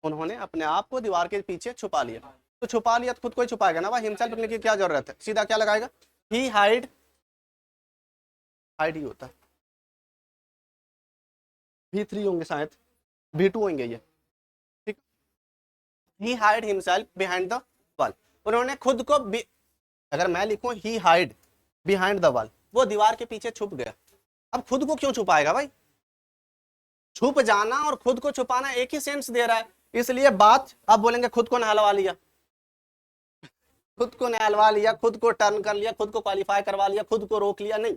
उन्होंने अपने आप को दीवार के पीछे छुपा लिया। तो छुपा लिया तो खुद को ही छुपाएगा ना भाई, हिमसेल्फ लिखने की क्या जरूरत है, सीधा क्या लगाएगा, ही हाइड, हाइड ही होता है, V3 होंगे शायद, V2 होंगे ये, ठीक। He hide himself behind the wall, उन्होंने खुद को अगर मैं लिखूं he hide behind the wall, वो दीवार के पीछे छुप गया। अब खुद को क्यों छुपाएगा भाई, छुप जाना और खुद को छुपाना एक ही सेंस दे रहा है, इसलिए बात अब बोलेंगे खुद को नहलवा लिया, खुद को नहलवा लिया, खुद को टर्न कर लिया, खुद को क्वालिफाई करवा लिया, खुद को रोक लिया, नहीं,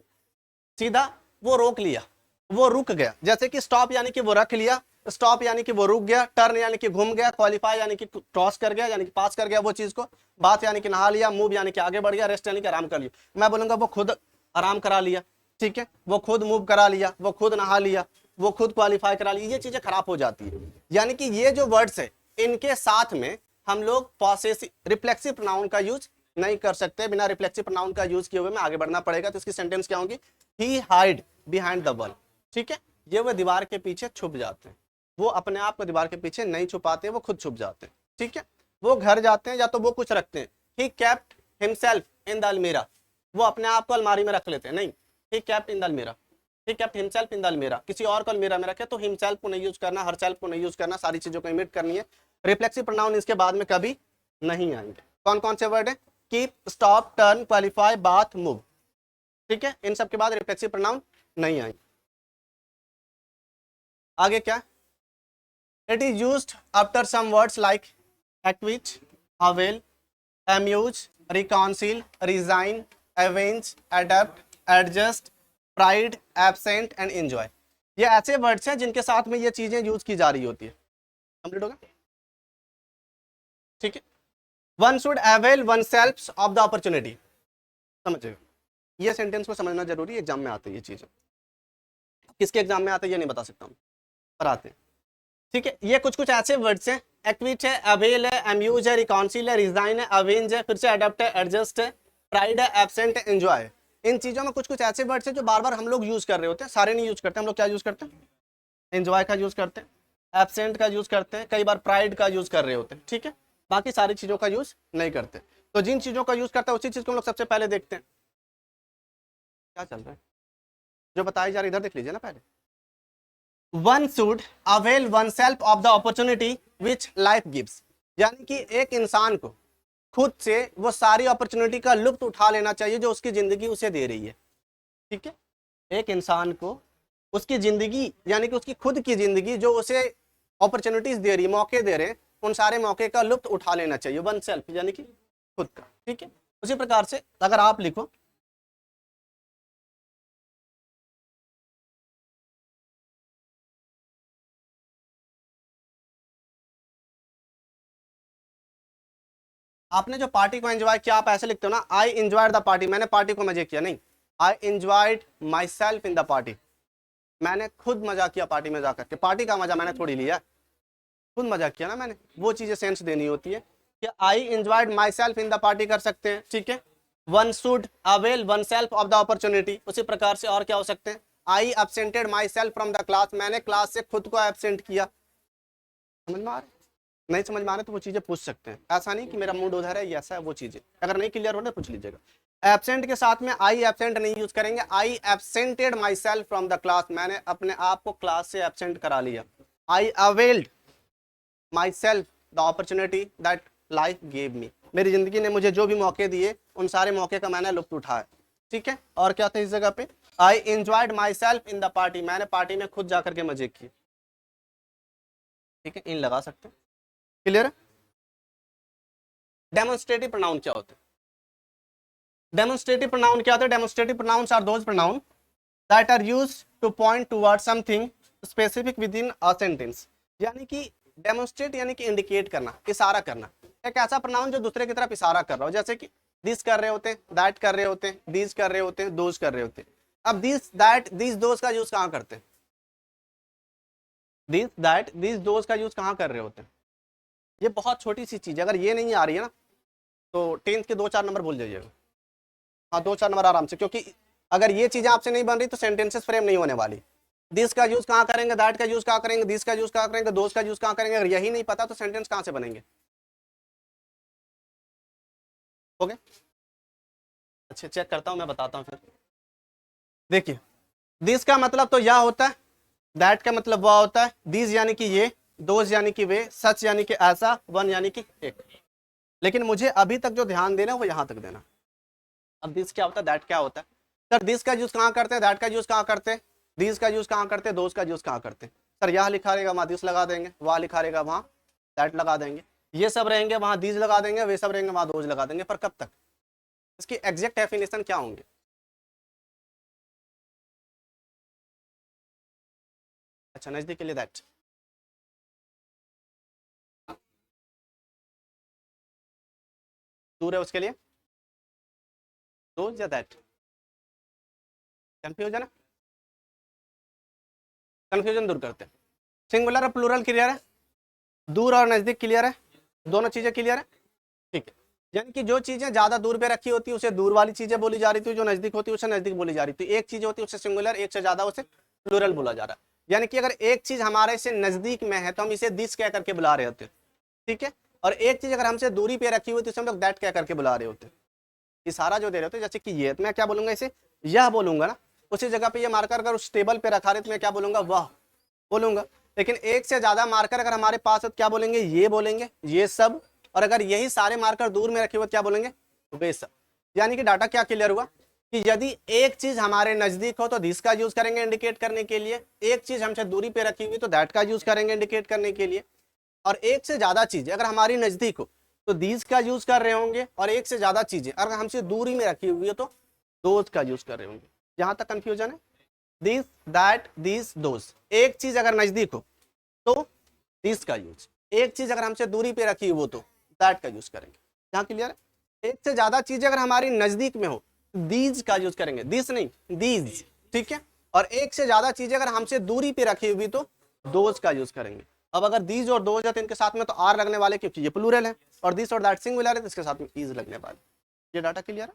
सीधा वो रोक लिया, वो रुक गया। जैसे कि स्टॉप यानी कि वो रख लिया, स्टॉप यानी कि वो रुक गया, टर्न यानी कि घूम गया, क्वालिफाई यानी कि क्रॉस कर गया यानी कि पास कर गया वो चीज को, बात यानी कि नहा लिया, मूव यानी कि आगे बढ़ गया, रेस्ट यानी कि आराम कर लिया। मैं बोलूंगा वो खुद आराम करा लिया, ठीक है, वो खुद मूव करा लिया, वो खुद नहा लिया, वो खुद क्वालिफाई करा लिया, ये चीजें खराब हो जाती है। यानी कि ये जो वर्ड्स है इनके साथ में हम लोग पॉसेसिव रिफ्लेक्सिव प्रोनाउन का यूज नहीं कर सकते। बिना रिफ्लेक्सिव प्रोनाउन का यूज किए हुए में आगे बढ़ना पड़ेगा। तो इसकी सेंटेंस क्या होगी, ही हाइड बिहाइंड द वॉल, ठीक है, ये वो दीवार के पीछे छुप जाते हैं, वो अपने आप को दीवार के पीछे नहीं छुपाते, वो खुद छुप जाते हैं, ठीक है। वो घर जाते हैं या तो वो कुछ रखते हैं, he kept himself in the अलमीरा, वो अपने आप को अलमारी में रख लेते हैं, नहीं, ही केप्ट इन द अलमीरा, he kept himself in the अलमीरा, किसी और को अलमीरा में रखे तो हिमसेल्फ को नहीं यूज करना, हर सेल्फ को नहीं यूज करना, सारी चीजों को इमिट करनी है। रिफ्लेक्सिव प्रोनाउन इसके बाद में कभी नहीं आएंगे। कौन कौन से वर्ड है, keep, stop, turn, qualify, bath, move, ठीक है, इन सब के बाद रिफ्लेक्सिव प्रोनाउन नहीं आई। आगे क्या, it is used after some words like acquit, avail, amuse, reconcile, resign, avenge, adapt, adjust, pride, absent and enjoy. ये ऐसे वर्ड्स हैं जिनके साथ में ये चीजें यूज की जा रही होती है। कंप्लीट होगा, ठीक है। One should avail one self of the opportunity, समझिए ये सेंटेंस को समझना जरूरी है, एग्जाम में आते हैं ये चीजें। किसके एग्जाम में आते हैं ये नहीं बता सकता हूँ, पर आते हैं, ठीक है। ये कुछ कुछ ऐसे वर्ड्स हैं, एक्विट है, अवेल है, अम्यूज है, रिकॉन्सिल है, रिजाइन है, अवेंज है, फिर से अडप्ट है, एडजस्ट है, प्राइड है, एब्सेंट है, एंजॉय है। इन चीजों में कुछ कुछ ऐसे वर्ड्स हैं जो बार बार हम लोग यूज कर रहे होते हैं, सारे नहीं यूज करते। हम लोग क्या यूज करते हैं, एंजॉय का यूज करते हैं, एब्सेंट का यूज करते हैं, कई बार प्राइड का यूज कर रहे होते हैं, ठीक है। बाकी सारी चीजों का यूज नहीं करते। तो जिन चीजों का यूज करता है उसी चीज को हम लोग सबसे पहले देखते हैं। क्या चल रहा है, जो बताई जा रही इधर देख लीजिए ना पहले। One should avail one self of the opportunity which life gives, यानी कि एक इंसान को खुद से वो सारी अपॉर्चुनिटी का लुत्फ उठा लेना चाहिए जो उसकी जिंदगी उसे दे रही है, ठीक है। एक इंसान को उसकी जिंदगी यानी कि उसकी खुद की जिंदगी जो उसे अपॉर्चुनिटीज दे रही है, मौके दे रहे हैं, उन सारे मौके का लुत्फ उठा लेना चाहिए, वन सेल्फ यानी कि खुद का, ठीक है। उसी प्रकार से अगर आप लिखो आपने जो पार्टी को एंजॉय किया, आप ऐसे लिखते हो ना, आई एंजॉयड द पार्टी, मैंने पार्टी को मजे किया, नहीं, आई enjoyed my self in the party, मैंने खुद मजा किया पार्टी में जाकर के। पार्टी का मजा मैंने थोड़ी लिया, खुद मजा किया ना मैंने। वो चीजें सेंस देनी होती है कि I enjoyed my self in the party कर सकते हैं, ठीक है। One should avail one self of the opportunity, उसी प्रकार से और क्या हो सकते हैं, I absented my self from the class, मैंने क्लास से खुद को एब्सेंट किया। समझ में आ रहा है, नहीं समझ में आ रहा तो वो चीजें पूछ सकते हैं, ऐसा नहीं कि मेरा मूड उधर है, ये ऐसा है, वो चीजें अगर नहीं क्लियर हो रहा पूछ लीजिएगा। एब्सेंट के साथ में आई एब्सेंट नहीं यूज करेंगे, I absented my self from the class, मैंने अपने आप को क्लास से एब्सेंट करा लिया। I availed my self the opportunity that life gave me, मेरी जिंदगी ने मुझे जो भी मौके दिए उन सारे मौके का मैंने लुत्फ उठाया, ठीक है। और क्या था इस जगह पे, आई enjoyed my self in the party, मैंने पार्टी में खुद जाकर के मजे किए, ठीक है। इन लगा सकते हैं, क्लियर है। डेमोन्स्ट्रेटिव प्रोनाउन क्या होते हैं, डेमोन्स्ट्रेटिव प्रोनाउन क्या होते हैं, demonstrative pronouns are those pronoun that are used to point toward something specific within a sentence, यानी कि डेमोन्स्ट्रेट यानी कि इंडिकेट करना, इशारा करना, एक ऐसा प्रोनाउन जो दूसरे की तरफ इशारा कर रहा हो, जैसे कि दिस कर रहे होते हैं, दैट कर रहे होते हैं, दीज कर रहे होते हैं, दोज कर रहे होते हैं। अब दिस दैट दीज दोज का यूज कहाँ करते हैं, दिस दैट दीज दोज का यूज कहाँ कर रहे होते हैं। ये बहुत छोटी सी चीज है, अगर ये नहीं आ रही है ना तो 10th के 2-4 नंबर भूल जाइएगा, हाँ 2-4 नंबर आराम से, क्योंकि अगर ये चीजें आपसे नहीं बन रही तो सेंटेंसेस फ्रेम नहीं होने वाली। दिस का यूज कहाँ करेंगे, दैट का यूज कहाँ करेंगे, दिस का यूज कहाँ करेंगे, दोज का यूज कहाँ करेंगे, अगर यही नहीं पता तो सेंटेंस कहाँ से बनेंगे, ओके। अच्छा चेक करता हूँ, मैं बताता हूँ फिर। देखिए दिस का मतलब तो यह होता है, दैट का मतलब वह होता है, दीज यानी कि ये, दोज यानी कि वे, सच यानी कि ऐसा, वन यानी कि एक। लेकिन मुझे अभी तक जो ध्यान देना है वो यहां तक देना। अब दिस क्या होता है, दैट क्या होता है, सर दिस का यूज कहाँ करते हैं, दैट का यूज कहाँ करते हैं, दीज का यूज कहाँ करते हैं, दोज का यूज कहाँ करते हैं। सर यहाँ लिखा रहेगा वहां दिस लगा देंगे, वहां लिखा रहेगा वहां दैट लगा देंगे, ये सब रहेंगे वहां दीज लगा देंगे, वे सब रहेंगे वहां दोज लगा देंगे, पर कब तक, इसकी एग्जैक्ट डेफिनेशन क्या होंगे। अच्छा नजदीक के लिए दैट, दूर है उसके लिए दोज या दैट, कंफ्यूजन है, कंफ्यूजन दूर करते हैं। सिंगुलर और प्लूरल क्लियर है, दूर और नजदीक क्लियर है, दोनों चीजें क्लियर है, ठीक है। यानी कि जो चीजें ज्यादा दूर पे रखी होती है उसे दूर वाली चीजें बोली जा रही थी, जो नजदीक होती है उसे नजदीक बोली जा रही थी। एक चीज होती है उसे सिंगुलर, एक से ज्यादा उसे प्लूरल बोला जा रहा है। यानी कि अगर एक चीज हमारे से नजदीक में है तो हम इसे दिस कह करके बुला रहे होते, ठीक है। और एक चीज अगर हमसे दूरी पे रखी हुई तो हम लोग दैट कह करके बुला रहे होते, इशारा जो दे रहे होते। जैसे कि ये, तो मैं क्या बोलूंगा, इसे यह बोलूंगा ना, उसी जगह पे ये मार्कर अगर उस टेबल पे रखा रहे तो मैं क्या बोलूंगा, वह बोलूंगा। लेकिन एक से ज्यादा मार्कर अगर हमारे पास है तो क्या बोलेंगे, ये बोलेंगे, ये सब। और अगर यही सारे मार्कर दूर में रखे हुए क्या बोलेंगे, वे सब। यानी कि डाटा क्या क्लियर हुआ कि यदि एक चीज हमारे नजदीक हो तो दिस का यूज करेंगे इंडिकेट करने के लिए, एक चीज हमसे दूरी पे रखी हुई तो दैट का यूज करेंगे इंडिकेट करने के लिए, और एक से ज्यादा चीजें अगर हमारी नजदीक हो तो दीज का यूज कर रहे होंगे, और एक से ज्यादा चीजें अगर हमसे दूरी में रखी हुई है तो दोज का यूज कर रहे होंगे। यहां तक कंफ्यूजन है? This, that, this, those. एक चीज अगर नजदीक हो तो दिस का यूज, एक चीज अगर हमसे दूरी पे रखी हो तो दैट का यूज करेंगे। यहाँ क्लियर है? एक से ज्यादा चीजें अगर हमारी नजदीक में हो दीज का यूज करेंगे, दिस नहीं दीज, ठीक है। और एक से ज्यादा चीजें अगर हमसे दूरी पे रखी हुई तो दोज का यूज करेंगे। अब अगर दीज और दोज है तो इनके साथ में तो आर लगने वाले, क्योंकि ये प्लूरल है, और दिस और दैट सिंगुलर है तो इसके साथ में इज लगने वाले। ये डाटा क्लियर है?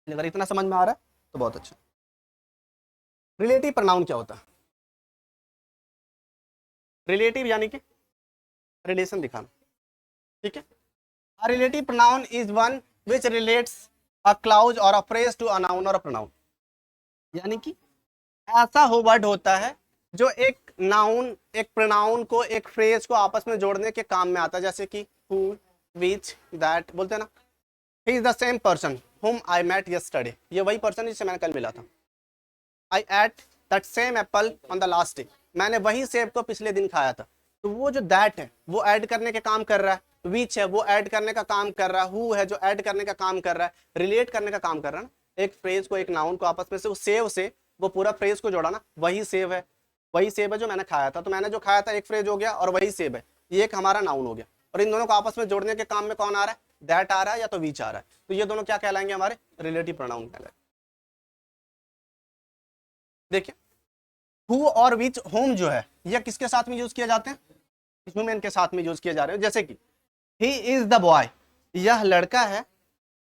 अगर इतना समझ में आ रहा है तो बहुत अच्छा। रिलेटिव प्रोनाउन क्या होता है? रिलेटिव यानी कि रिलेशन दिखाना, ठीक है। A relative pronoun is one which relates a clause or a phrase to a noun or a pronoun। यानी कि ऐसा हो वर्ड होता है जो एक नाउन, एक प्रोनाउन को, एक फ्रेज को आपस में जोड़ने के काम में आता है, जैसे कि who, which, that बोलते हैं ना। He is the same person whom I met yesterday। ये वही पर्सन जिससे मैंने कल मिला था। I ate that same apple on the last day। मैंने वही सेब को पिछले दिन खाया था। तो वो जो दैट है वो ऐड करने के काम कर रहा है, विच है वो ऐड करने का काम कर रहा है, हु है जो ऐड करने का काम कर रहा है, रिलेट करने का काम कर रहा है ना। एक फ्रेज को, एक नाउन को आपस में से, उस सेव से वो पूरा फ्रेज को जोड़ा ना, वही सेव है, वही सेब है जो मैंने खाया था। तो मैंने जो खाया था एक फ्रेज हो गया, और वही सेब है, ये एक हमारा नाउन हो गया। और इन दोनों को आपस में जोड़ने के काम में कौन आ रहा है? दैट आ रहा है या तो विच आ रहा है। तो ये दोनों क्या कहलाएंगे? हमारे रिलेटिव प्रोनाउन कहलाएंगे। देखिए हु और विच, होम जो है यह किसके साथ में यूज किए जाते हैं? ह्यूमन के साथ में यूज किए जा रहे हैं। जैसे कि ही इज द बॉय, यह लड़का है,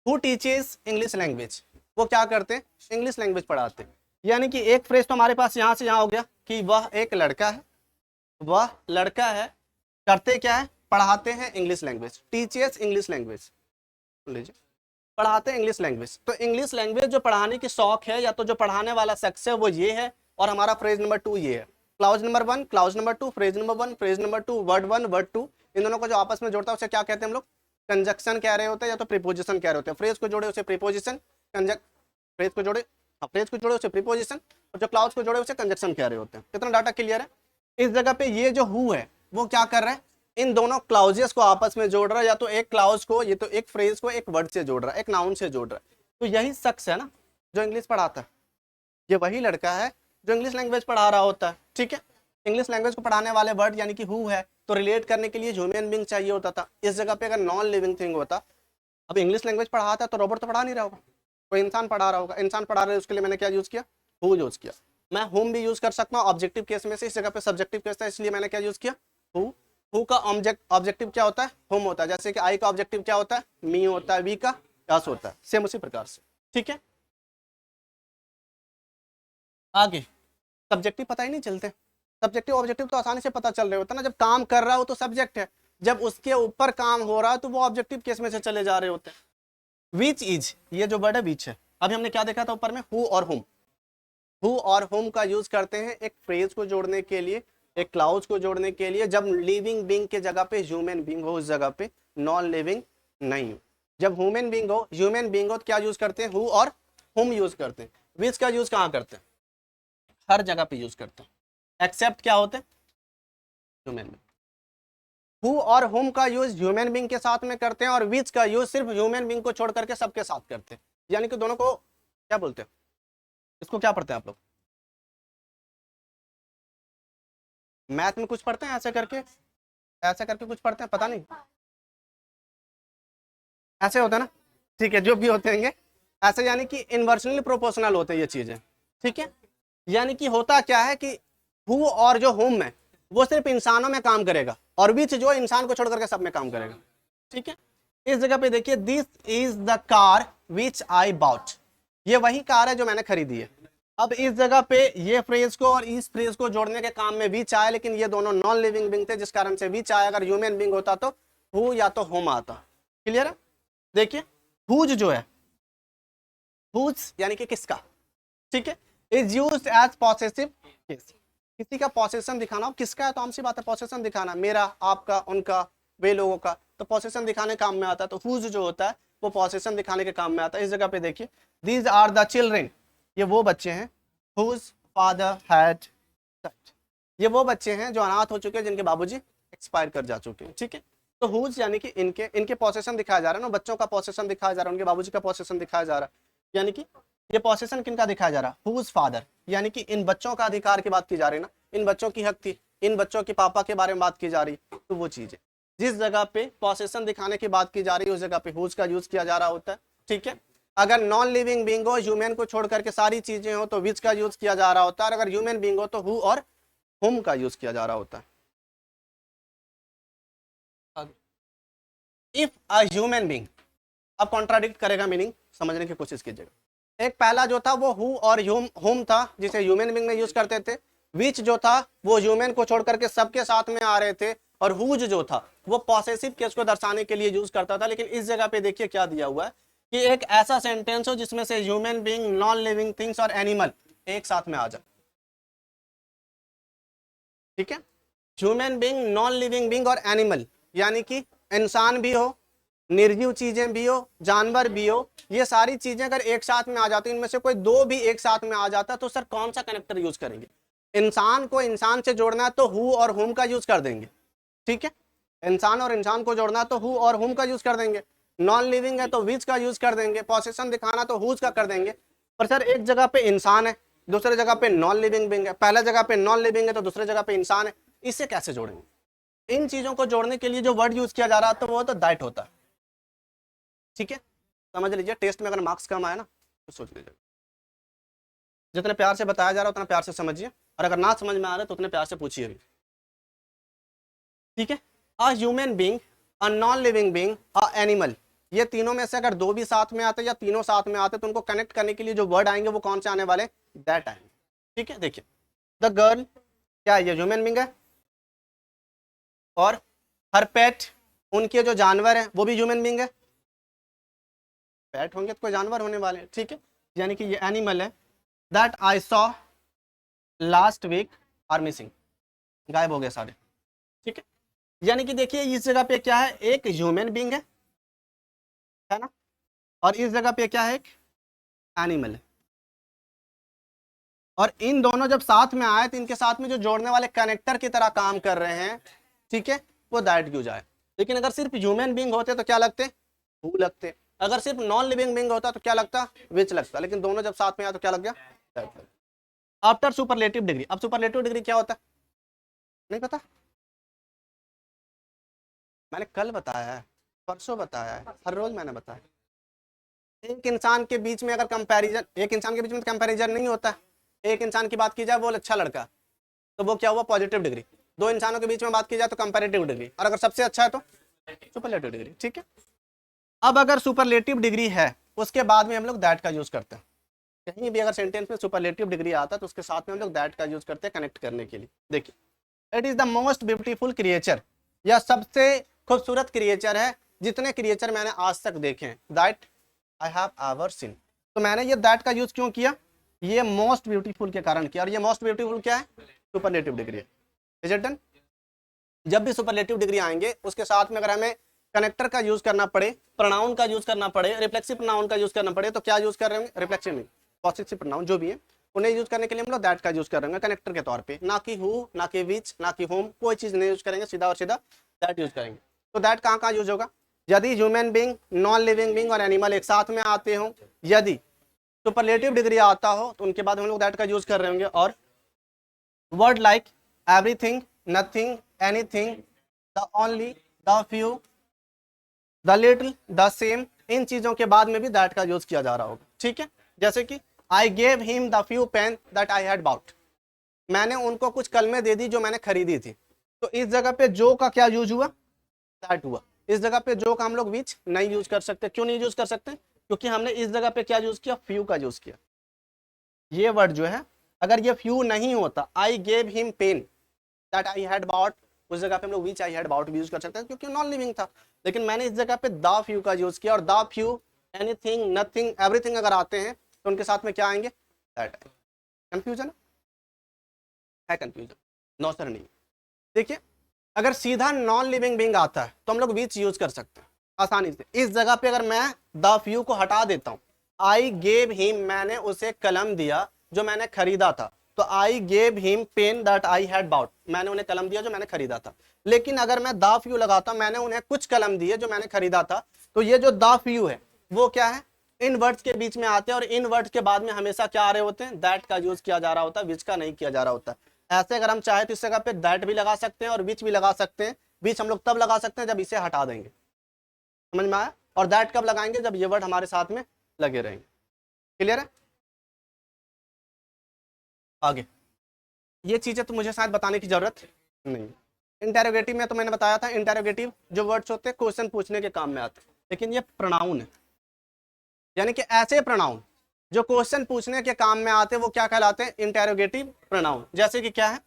हु टीचेस इंग्लिश लैंग्वेज, वो क्या करते हैं? इंग्लिश लैंग्वेज पढ़ाते हैं। यानी कि एक फ्रेज तो हमारे पास यहां से यहां हो गया कि वह एक लड़का है, वह लड़का है, करते क्या है? पढ़ाते हैं English language, teaches English language, लीजिए पढ़ाते हैं इंग्लिश लैंग्वेज। तो इंग्लिश लैंग्वेज जो पढ़ाने की शौक है, या तो जो पढ़ाने वाला शख्स है वो ये है, और हमारा फ्रेज नंबर 2 ये है। Clause number 1, clause number 2, phrase number 1, phrase number 2, word 1, word 2, इन दोनों को जो आपस में जोड़ता है उसे क्या कहते हैं हम लोग? कंजक्शन कह रहे होते हैं, या तो प्रीपोजिशन कह रहे होते हैं। फ्रेज को जोड़े उसे प्रीपोजिशन, फ्रेज को जोड़े, फ्रेज को जोड़े उसे प्रीपोजिशन, और जो क्लाउज को जोड़े उसे कंजक्शन कह रहे होते हैं। कितना डाटा क्लियर है? इस जगह पे ये जो हु है वो क्या कर रहा है? इन दोनों क्लाउजेस को आपस में जोड़ रहा है, या तो एक क्लाउज को, ये तो एक फ्रेज को एक वर्ड से जोड़ रहा है, एक नाउन से जोड़ रहा है। तो यही शख्स है ना जो इंग्लिश पढ़ाता है, ये वही लड़का है जो इंग्लिश लैंग्वेज पढ़ा रहा होता है, ठीक है। इंग्लिश लैंग्वेज को पढ़ाने वाले वर्ड यानी कि हु है, तो रिलेट करने के लिए ह्यूमन बीइंग चाहिए होता था। इस जगह पे अगर नॉन लिविंग थिंग होता, अब इंग्लिश लैंग्वेज पढ़ाता तो रोबोट तो पढ़ा नहीं रहा होगा, कोई इंसान पढ़ा रहा होगा। इंसान पढ़ा रहा है, उसके लिए मैंने क्या यूज किया? हु यूज किया। मैं होम भी यूज कर सकता हूँ ऑब्जेक्टिव केस में से, इस जगह पे सब्जेक्टिव केस था इसलिए मैंने क्या यूज किया? हु। हु का ऑब्जेक्टिव क्या होता है? होम होता है। जैसे कि आई का ऑब्जेक्टिव क्या होता है? मी होता है, वी का अस होता है, सेम उसी प्रकार से, ठीक है। आगे सब्जेक्टिव पता ही नहीं चलते। सब्जेक्टिव ऑब्जेक्टिव तो आसानी से पता चल रहे होता है ना, जब काम कर रहा हो तो सब्जेक्ट है, जब उसके ऊपर काम हो रहा है तो वो ऑब्जेक्टिव केस में से चले जा रहे होते हैं। विच इज, ये जो वर्ड है विच है। अभी हमने क्या देखा था ऊपर में? हु और हुम। हु और हुम का यूज करते हैं एक फ्रेज को जोड़ने के लिए, एक क्लाउज को जोड़ने के लिए, जब लिविंग बीइंग के जगह पे ह्यूमन बीइंग हो, उस जगह पे नॉन लिविंग नहीं हो। जब ह्यूमन बीइंग हो, ह्यूमन बीइंग हो तो क्या यूज करते हैं? हु और हुम यूज करते हैं। विच का यूज कहाँ करते हैं? हर जगह पे यूज करते हैं, एक्सेप्ट क्या होते हैं? Human being. हु और हुम का यूज ह्यूमन बीइंग के साथ में करते हैं, और विच का यूज सिर्फ ह्यूमन बीइंग को छोड़ करके सबके साथ करते हैं। यानी कि दोनों को क्या बोलते हैं? इसको क्या पढ़ते हैं आप लोग? मैथ में कुछ पढ़ते हैं ऐसे करके, ऐसे करके कुछ पढ़ते हैं, पता नहीं, ऐसे होता है ना, ठीक है, जो भी होते हैं ऐसे, यानी कि इनवर्सनली प्रोपोर्शनल होते हैं ये चीजें, ठीक है। यानी कि होता क्या है कि हु और जो हुम है वो सिर्फ इंसानों में काम करेगा, और विच जो इंसान को छोड़ करके सब में काम करेगा, ठीक है। इस जगह पे देखिए, this is the car which I bought, ये वही कार है जो मैंने खरीदी है। अब इस जगह पे ये फ्रेज को और इस फ्रेज को जोड़ने के काम में विच आया, लेकिन ये दोनों नॉन लिविंग बीइंग थे जिस कारण से विच आया। अगर ह्यूमन बीइंग होता तो हु या तो होम आता। क्लियर है? देखिए हुज जो है, हुज यानी कि किसका, ठीक है, is used as possessive case. किसी का पॉसेशन दिखाना हो, किसका है तो आम सी बात है, पॉसेशन दिखाना, मेरा, आपका, उनका, वे लोगों का, तो पॉसेशन दिखाने काम में आता है। तो हुज जो होता है वो पॉसेशन दिखाने के काम में आता है। इस जगह पे देखिए दीज आर द चिल्ड्रेन, ये वो बच्चे हैं हुज फादर हैड डाइड, ये वो बच्चे हैं जो अनाथ हो चुके हैं, जिनके बाबूजी एक्सपायर कर जा चुके हैं, ठीक है। तो हुज यानी कि इनके पोसेशन दिखाया जा रहा है ना, बच्चों का पोसेशन दिखाया जा रहा है, उनके बाबूजी का पोसेशन दिखाया जा रहा है, यानी कि ये पोसेशन किनका दिखाया जा रहा है, हुज फादर, यानी कि इन बच्चों का अधिकार की बात की जा रही है ना, इन बच्चों की हक थी, इन बच्चों के पापा के बारे में बात की जा रही है। तो वो चीज है जिस जगह पे पोसेशन दिखाने की बात की जा रही है उस जगह पे हुज का यूज किया जा रहा होता है, ठीक है। अगर नॉन लिविंग बीइंग हो, ह्यूमन को छोड़ करके सारी चीजें हो, तो विच का यूज किया जा रहा होता है, और अगर ह्यूमन बीइंग हो तो हु और हुम का यूज किया जा रहा होता है। इफ अ ह्यूमन बीइंग, अब कॉन्ट्राडिक्ट करेगा मीनिंग, समझने की कोशिश कीजिएगा। एक पहला जो था वो हु और हुम था, जिसे ह्यूमन बीइंग में यूज करते थे। विच जो था वो ह्यूमन को छोड़ करके सबके साथ में आ रहे थे, और हुज जो था वो पॉसेसिव केस को दर्शाने के लिए यूज करता था। लेकिन इस जगह पे देखिए क्या दिया हुआ है कि एक ऐसा सेंटेंस हो जिसमें से human being, non living things और एनिमल एक साथ में आ जाए, ठीक है। Human being, non living being और एनिमल, यानी कि इंसान भी हो, निर्जीव चीजें भी हो, जानवर भी हो, ये सारी चीजें अगर एक साथ में आ जाती, इनमें से कोई दो भी एक साथ में आ जाता, तो सर कौन सा कनेक्टर यूज करेंगे? इंसान को इंसान से जोड़ना है तो हु और हुम का यूज कर देंगे, ठीक है। इंसान और इंसान को जोड़ना तो हु और हुम का यूज कर देंगे। नॉन लिविंग है तो विच का यूज कर देंगे। पोसेशन दिखाना तो हुज का कर देंगे। पर सर एक जगह पे इंसान है, दूसरे जगह पे नॉन लिविंग बीइंग है, पहला जगह पे नॉन लिविंग है तो दूसरे जगह पे इंसान है, इसे कैसे जोड़ेंगे? इन चीजों को जोड़ने के लिए जो वर्ड यूज किया जा रहा है तो वो तो दैट होता है, ठीक है। समझ लीजिए, टेस्ट में अगर मार्क्स कम आए ना तो सोच लीजिए, जितने प्यार से बताया जा रहा है उतना प्यार से समझिए, और अगर ना समझ में आ रहा है तो उतने प्यार से पूछिए भी, ठीक है। A human being, a non living being, a animal, ये तीनों में से अगर दो भी साथ में आते या तीनों साथ में आते तो उनको कनेक्ट करने के लिए जो वर्ड आएंगे वो कौन से आने वाले? दैट आएंगे, ठीक है। देखिए द गर्ल, क्या ये ह्यूमन बीइंग है, और हर पेट, उनके जो जानवर है वो भी ह्यूमन बीइंग है, पेट होंगे तो कोई जानवर होने वाले हैं, ठीक है। यानी कि ये एनिमल है। That I saw last week are missing, गायब हो गए सारे, ठीक है। यानी कि देखिए इस जगह पे क्या है, एक ह्यूमन बीइंग है ना, और इस जगह पे क्या है, एक एनिमल है। और इन दोनों जब साथ में आए तो इनके साथ में जो जोड़ने वाले कनेक्टर की तरह काम कर रहे हैं, ठीक है, वो दैट यूज आए। लेकिन अगर सिर्फ ह्यूमन बीइंग होते तो क्या लगते? हु लगते। अगर सिर्फ नॉन लिविंग बीइंग होता तो क्या लगता? विच लगता। लेकिन दोनों जब साथ में आया तो क्या लग गया? दैट लग। आफ्टर सुपरलेटिव डिग्री, अब सुपरलेटिव डिग्री क्या होता है? नहीं पता? मैंने कल बताया है, परसों बताया है, हर रोज मैंने बताया। एक इंसान के बीच में अगर कंपैरिजन, एक इंसान के बीच में कंपैरिजन नहीं होता, एक इंसान की बात की जाए वो अच्छा लड़का, तो वो क्या हुआ? Positive degree. दो इंसानों के बीच में बात की जाए तो कंपैरेटिव डिग्री, और अगर सबसे अच्छा है तो सुपरलेटिव डिग्री, ठीक है। अब अगर सुपरलेटिव डिग्री है उसके बाद में हम लोग दैट का यूज करते हैं। कहीं भी अगर सेंटेंस में सुपरलेटिव डिग्री आता है तो उसके साथ में हम लोग दैट का यूज करते हैं कनेक्ट करने के लिए। देखिए, it is the most beautiful creature, यह सबसे खूबसूरत क्रिएचर है जितने क्रिएचर मैंने आज तक देखे हैं, that I have ever seen. तो मैंने ये दैट का यूज क्यों किया? ये मोस्ट ब्यूटीफुल के कारण किया, और ये मोस्ट ब्यूटीफुल क्या है? सुपरलेटिव डिग्री है। Is it done? जब भी सुपरलेटिव डिग्री आएंगे उसके साथ में अगर हमें कनेक्टर का यूज करना पड़े, प्रोनाउन का यूज करना पड़े, रिफ्लेक्सिव प्रोनाउन का यूज करना पड़े, तो क्या यूज कर रहे होंगे? रिफ्लेक्सिव नहीं, पॉजिटिव प्रोनाउन जो भी है उन्हें यूज करने के लिए हम लोग दैट का यूज कर रहे हैं कनेक्टर के तौर पे, ना कि हु, ना कि विच, ना कि होम, कोई चीज नहीं यूज करेंगे, सीधा और सीधा दैट यूज करेंगे। तो दैट कहाँ कहाँ यूज होगा? यदि human being, non living being और एनिमल एक साथ में आते हो, यदि सुपरलेटिव डिग्री आता हो तो उनके बाद हम लोग दैट का यूज कर रहे होंगे। और word like everything, nothing, anything, the only, the few, the little, the same, इन चीजों के बाद में भी दैट का यूज किया जा रहा होगा, ठीक है। जैसे कि I gave him the few pen that I had bought, मैंने उनको कुछ कलमें दे दी जो मैंने खरीदी थी। तो इस जगह पे जो का क्या यूज हुआ? दैट हुआ। इस जगह पे जो का हम लोग विच नहीं यूज कर सकते। क्यों नहीं यूज कर सकते? क्योंकि हमने इस जगह पे क्या यूज किया? फ्यू का यूज किया। ये वर्ड जो है, अगर ये फ्यू नहीं होता, I gave him pen that I had bought, उस जगह पे हम लोग विच आई हैड बॉट भी यूज कर सकते हैं क्योंकि नॉन लिविंग था। लेकिन मैंने इस जगह पे द फ्यू का यूज किया, और the few, anything, nothing, everything अगर आते हैं तो उनके साथ में क्या आएंगे? दैट। कंफ्यूजन है? कंफ्यूजन? नो सर नहीं। देखिए, अगर सीधा नॉन लिविंग बीइंग आता है तो हम लोग विच यूज कर सकते हैं आसानी से। इस जगह पे अगर मैं द फ्यू को हटा देता हूं, आई गेव हिम, मैंने उसे कलम दिया जो मैंने खरीदा था। तो I gave him pen that I had bought, मैंने उन्हें कलम दिया जो मैंने खरीदा था। लेकिन अगर मैं द फ्यू लगाता, मैंने उन्हें कुछ कलम दिए जो मैंने खरीदा था, तो ये जो द फ्यू है वो क्या है, इन वर्ड्स के बीच में आते हैं, और इन वर्ड्स के बाद में हमेशा क्या आ रहे होते हैं, दैट का यूज किया जा रहा होता है, विच का नहीं किया जा रहा होता। ऐसे अगर हम चाहे तो इस जगह पे दैट भी लगा सकते हैं और विच भी लगा सकते हैं। विच हम लोग तब लगा सकते हैं जब इसे हटा देंगे, समझ में आया? और दैट कब लगाएंगे, जब ये वर्ड हमारे साथ में लगे रहेंगे। क्लियर है? आगे ये चीजें तो मुझे शायद बताने की जरूरत नहीं। इंटेरोगेटिव में तो मैंने बताया था, इंटेरोगेटिव जो वर्ड्स होते हैं क्वेश्चन पूछने के काम में आते हैं, लेकिन ये प्रोनाउन है, यानी कि ऐसे प्रोनाउन जो क्वेश्चन पूछने के काम में आते हैं वो क्या कहलाते हैं, इंटेरोगेटिव प्रोनाउन। जैसे कि क्या है,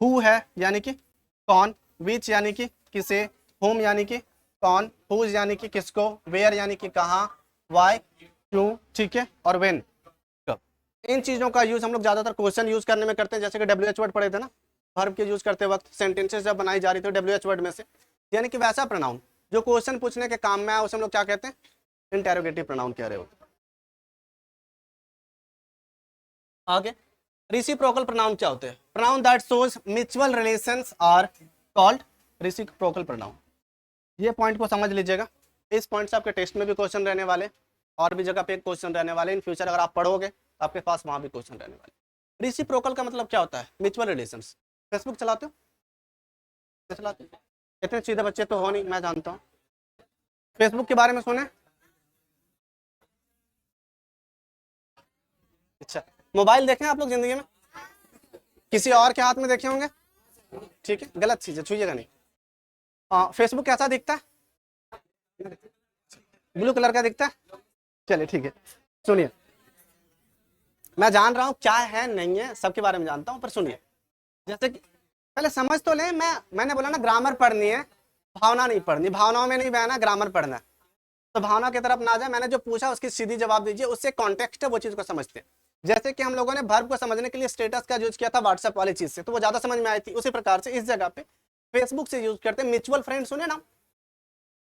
हु है यानी कि कौन, विच यानी कि किसे, होम यानी कि कौन, हुज यानी कि किसको, वेयर यानी कि कहाँ, वाई क्यों, ठीक है, और व्हेन कब। इन चीजों का यूज हम लोग ज्यादातर क्वेश्चन यूज करने में करते हैं। जैसे कि WH वर्ड पढ़े थे ना, वर्ब के यूज करते वक्त, सेंटेंसेस जब बनाई जा रही थी WH वर्ड में से, यानी कि वैसा प्रोनाउन जो क्वेश्चन पूछने के काम में आया उसे हम लोग क्या कहते हैं, इंटेरोगेटिव प्रोनाउन कह रहे हो। आगे रेसिप्रोकल प्रोनाउन क्या होते हैं, pronoun that shows mutual relations are called reciprocal pronoun. ये पॉइंट को समझ लीजिएगा, इस पॉइंट से आपके टेस्ट में भी क्वेश्चन रहने वाले, और भी जगह पे क्वेश्चन रहने वाले। इन फ्यूचर अगर आप पढ़ोगे तो आपके पास वहां भी क्वेश्चन रहने वाले। रेसिप्रोकल का मतलब क्या होता है, म्यूचुअल रिलेशंस। फेसबुक चलाते हो? चलाते हो? इतने सीधे बच्चे तो हो नहीं, मैं जानता हूँ। फेसबुक के बारे में सुने? अच्छा, मोबाइल देखे आप लोग जिंदगी में? किसी और के हाथ में देखे होंगे? ठीक है, गलत चीज है, छूइएगा नहीं। फेसबुक कैसा दिखता है? ब्लू कलर का दिखता है। चलिए ठीक है, सुनिए, मैं जान रहा हूँ क्या है नहीं है, सबके बारे में जानता हूँ, पर सुनिए। जैसे कि पहले समझ तो ले, मैंने बोला ना ग्रामर पढ़नी है, भावना नहीं पढ़नी, भावनाओं में नहीं बहना, ग्रामर पढ़ना है। तो भावना की तरफ ना जाए, मैंने जो पूछा उसकी सीधी जवाब दीजिए, उससे कॉन्टेक्स्ट है वो चीज को समझते हैं। जैसे कि हम लोगों ने वर्ब को समझने के लिए स्टेटस का यूज किया था व्हाट्सएप वाली चीज से, तो वो ज्यादा समझ में आई थी। उसी प्रकार से इस जगह पे फेसबुक से यूज करते हैं म्यूचुअल फ्रेंड। सुने ना,